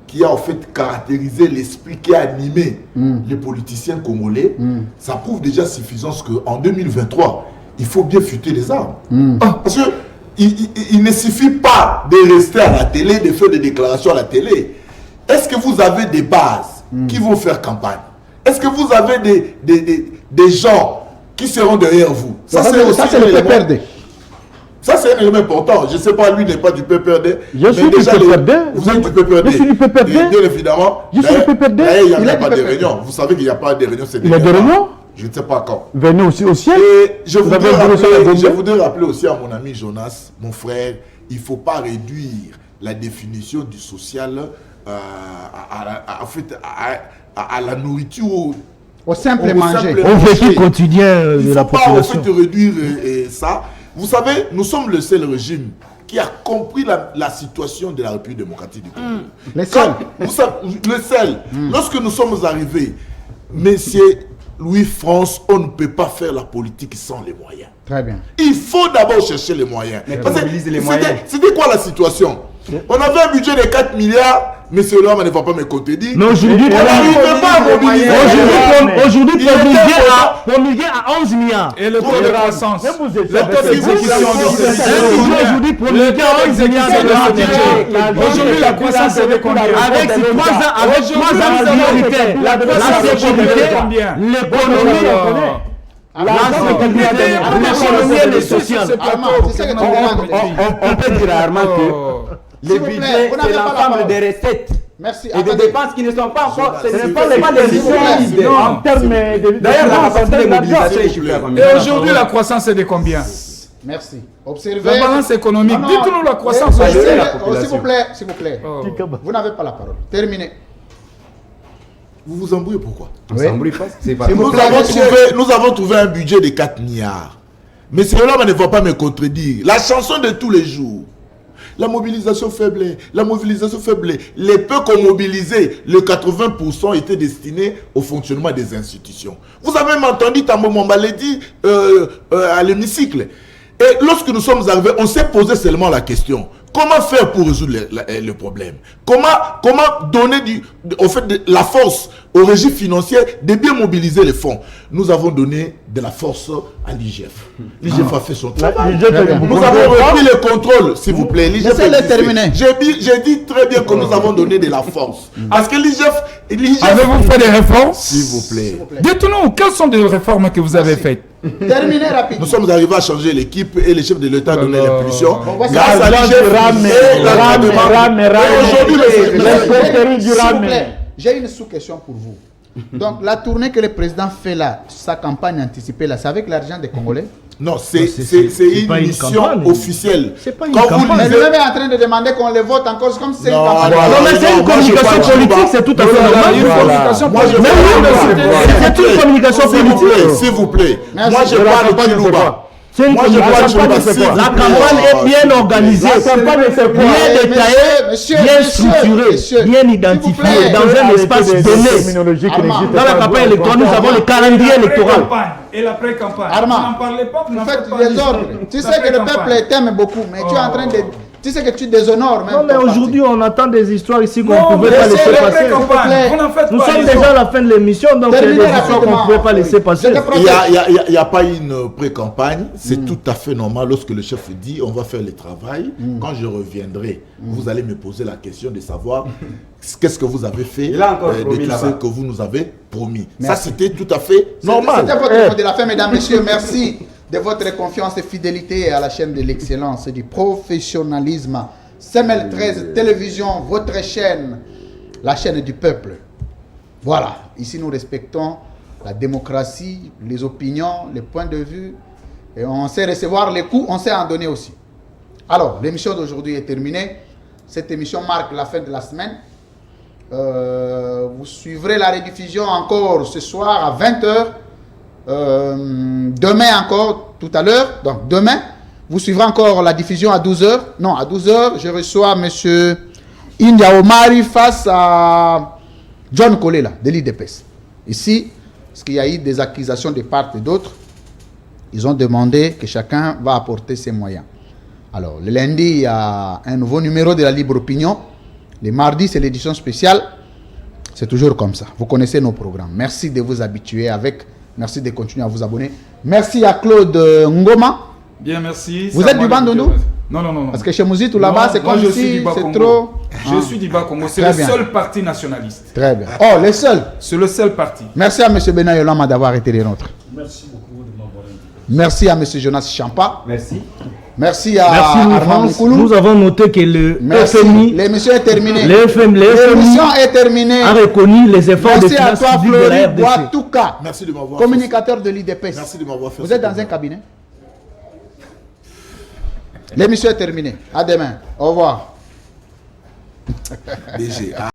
qui a en fait caractérisé l'esprit qui a animé les politiciens congolais, ça prouve déjà suffisance qu'en 2023, il faut bien fuiter les armes. Parce que il ne suffit pas de rester à la télé, de faire des déclarations à la télé. Est-ce que vous avez des bases qui vont faire campagne? Est-ce que vous avez des gens qui seront derrière vous? Ça, c'est le PPRD. Ça, c'est un élément important. Je ne sais pas, lui n'est pas du PPRD. Je suis du PPRD. Vous êtes du PPRD. Je suis du PPRD. Bien évidemment. Je suis du PPRD. Il n'y Il a est pas du de PPRD. réunion. Vous savez qu'il n'y a pas de réunion. Il y a des réunions? Je ne sais pas quand. Venez aussi au ciel. Et je Vous avez voudrais, voulu sur la rappeler, bombe? je voudrais rappeler aussi à mon ami Jonas, mon frère, il ne faut pas réduire la définition du social à la nourriture. Au simple Au manger. simple- Au vécu quotidien Il de ne la faut pas en population. fait réduire ça. Vous savez, nous sommes le seul régime qui a compris la situation de la République démocratique du Congo. Les seuls. Vous savez, le seul. Lorsque nous sommes arrivés, Messieurs Louis-France, on ne peut pas faire la politique sans les moyens. Très bien. Il faut d'abord chercher les moyens. Mais Parce que mobiliser les moyens. C'était quoi la situation? On avait un budget de 4 milliards, mais celui-là ne va pas me contredire. Mais aujourd'hui, on n'arrivait pas à mobiliser. aujourd'hui, Il était promulgué à 11 milliards. Et le taux de croissance? Même vous êtes- Le taux d'exécution de ce budget? Aujourd'hui, promulgué à 11 milliards de dollars. Aujourd'hui, la croissance est de combien? Avec 3 ans prioritaires, la sécurité, l'économie, l'économie et le social. Armand, tu sais que tu demandes. On peut dire à Armand que le S'il vous plaît, budget, vous n'avez c'est pas la l'ensemble parole. des recettes Merci. et des Attendez. dépenses qui ne sont pas encore. Ce C'est n'est pas pas les s'il vous plaît. décisions. Non. En termes de... D'ailleurs, la capacité de mobilisation est s'il vous chiffrée à plaît. combien? Et aujourd'hui, la croissance est de combien? Merci. Observez. La balance économique. Non, non. Dites-nous la croissance Eh, aujourd'hui. s'il vous plaît, s'il vous plaît. Oh. Vous n'avez pas la parole. Terminez. Vous vous embrouillez pourquoi? On s'embrouille pas, c'est pas S'il vous Nous plaît, avons, monsieur. nous avons trouvé un budget de 4 milliards. Mais cela ne va pas me contredire. La chanson de tous les jours. La mobilisation faible, la mobilisation faible. Les peu qu'on mobilisait, le 80% étaient destinés au fonctionnement des institutions. Vous avez même entendu Tambo Mombalé dire à l'hémicycle. Et lorsque nous sommes arrivés, on s'est posé seulement la question. Comment faire pour résoudre le problème? Comment donner de la force au régime financier de bien mobiliser les fonds? Nous avons donné de la force à l'IGF. L'IGF a fait son travail. Nous avons repris le contrôle, s'il vous plaît. L'IGF Laissez-le existait. terminer. J'ai dit très bien que nous avons donné de la force. Parce que l'IGF... Avez-vous fait des réformes? S'il vous plaît. Dites-nous, quelles sont les réformes que vous avez faites? Terminez rapidement. Nous sommes arrivés à changer l'équipe et les chefs de l'État donné l'impulsion. Bon, voici Grâce à l'argent l'IGF du rame, et l'encadrement. Et aujourd'hui, S'il le vous plaît, j'ai une sous-question pour vous. Donc, la tournée que le président fait là, sa campagne anticipée là, c'est avec l'argent des Congolais? non, c'est c'est pas une une mission campagne. officielle. C'est pas une Quand vous campagne. Mais lisez... lui-même est en train de demander qu'on les vote encore comme si c'est une Non, campagne. voilà. Non, mais c'est une moi, je communication parle politique, Chiluba. c'est tout à fait normal. Une communication Moi, je politique. parle Mais Chiluba. oui, C'est une communication S'il vous plaît, politique. s'il vous plaît. Merci. Moi, je La parle campagne, Chiluba. c'est quoi? C'est une Moi, je parle communication Chiluba. politique. s'il vous La plaît. campagne est bien organisée. La campagne est bien détaillée, bien structurée, bien identifiée, dans un espace donné. Dans la campagne électorale, nous avons le calendrier électoral. Et l'après-campagne. Armand, Vous n'en parlez pas, vous vous n'en faites faites pas des l'histoire. ordres. Tu sais que le peuple t'aime beaucoup, mais tu es en train de... Tu sais que tu déshonores même Non, mais ton parti. aujourd'hui, on entend des histoires ici qu'on Non, ne pouvait mais pas c'est laisser passer. l'après-campagne. Vous n'en faites Nous pas sommes l'histoire. déjà à la fin de l'émission, donc il y a Terminez des histoires qu'on ne rapidement. pouvait pas laisser passer. Je te protège. Il n'y a pas une pré-campagne, c'est tout à fait normal lorsque le chef dit on va faire le travail. Quand je reviendrai, vous allez me poser la question de savoir qu'est-ce que vous avez fait Il a encore de promis tout là-bas. ce que vous nous avez promis. Merci. Ça, c'était tout à fait normal. C'était votre mot de la fin, mesdames, messieurs. Merci de votre confiance et fidélité à la chaîne de l'excellence et du professionnalisme. CML 13 Télévision, votre chaîne, la chaîne du peuple. Voilà, ici nous respectons la démocratie, les opinions, les points de vue. Et on sait recevoir les coups, on sait en donner aussi. Alors, l'émission d'aujourd'hui est terminée. Cette émission marque la fin de la semaine. Vous suivrez la rediffusion encore ce soir à 20h. Demain encore, tout à l'heure. Donc demain, vous suivrez encore la diffusion à 12h. Non, à 12h, je reçois M. India Omari face à John Kolela, de l'IDPS. Ici, parce qu'il y a eu des accusations de part et d'autre, ils ont demandé que chacun va apporter ses moyens. Alors, le lundi, il y a un nouveau numéro de la Libre Opinion. Les mardis, c'est l'édition spéciale. C'est toujours comme ça. Vous connaissez nos programmes. Merci de vous habituer avec. Merci de continuer à vous abonner. Merci à Claude Ngoma. Bien, merci. Vous êtes du Bandondou? Non, non, non. Parce que chez Mouzitou, là-bas, c'est comme ici, c'est trop... Je suis du Bas-Congo. C'est le seul parti nationaliste. Très bien. Oh, le seul? C'est le seul parti. Merci à M. Benayolama d'avoir été les nôtres. Merci beaucoup de m'avoir invité. Merci à M. Jonas Champa. Merci. Merci à Merci Armand Moukoulou. Nous avons noté que le Merci. FMI, L'émission est terminée. l'émission est terminée. a reconnu les efforts de Merci à finances toi, publiques de la Flori RDC. Boitouka, Merci de m'avoir communicateur de l'IDPS. Merci de m'avoir fait. Vous êtes dans un cabinet? L'émission est terminée. À demain. Au revoir. DG.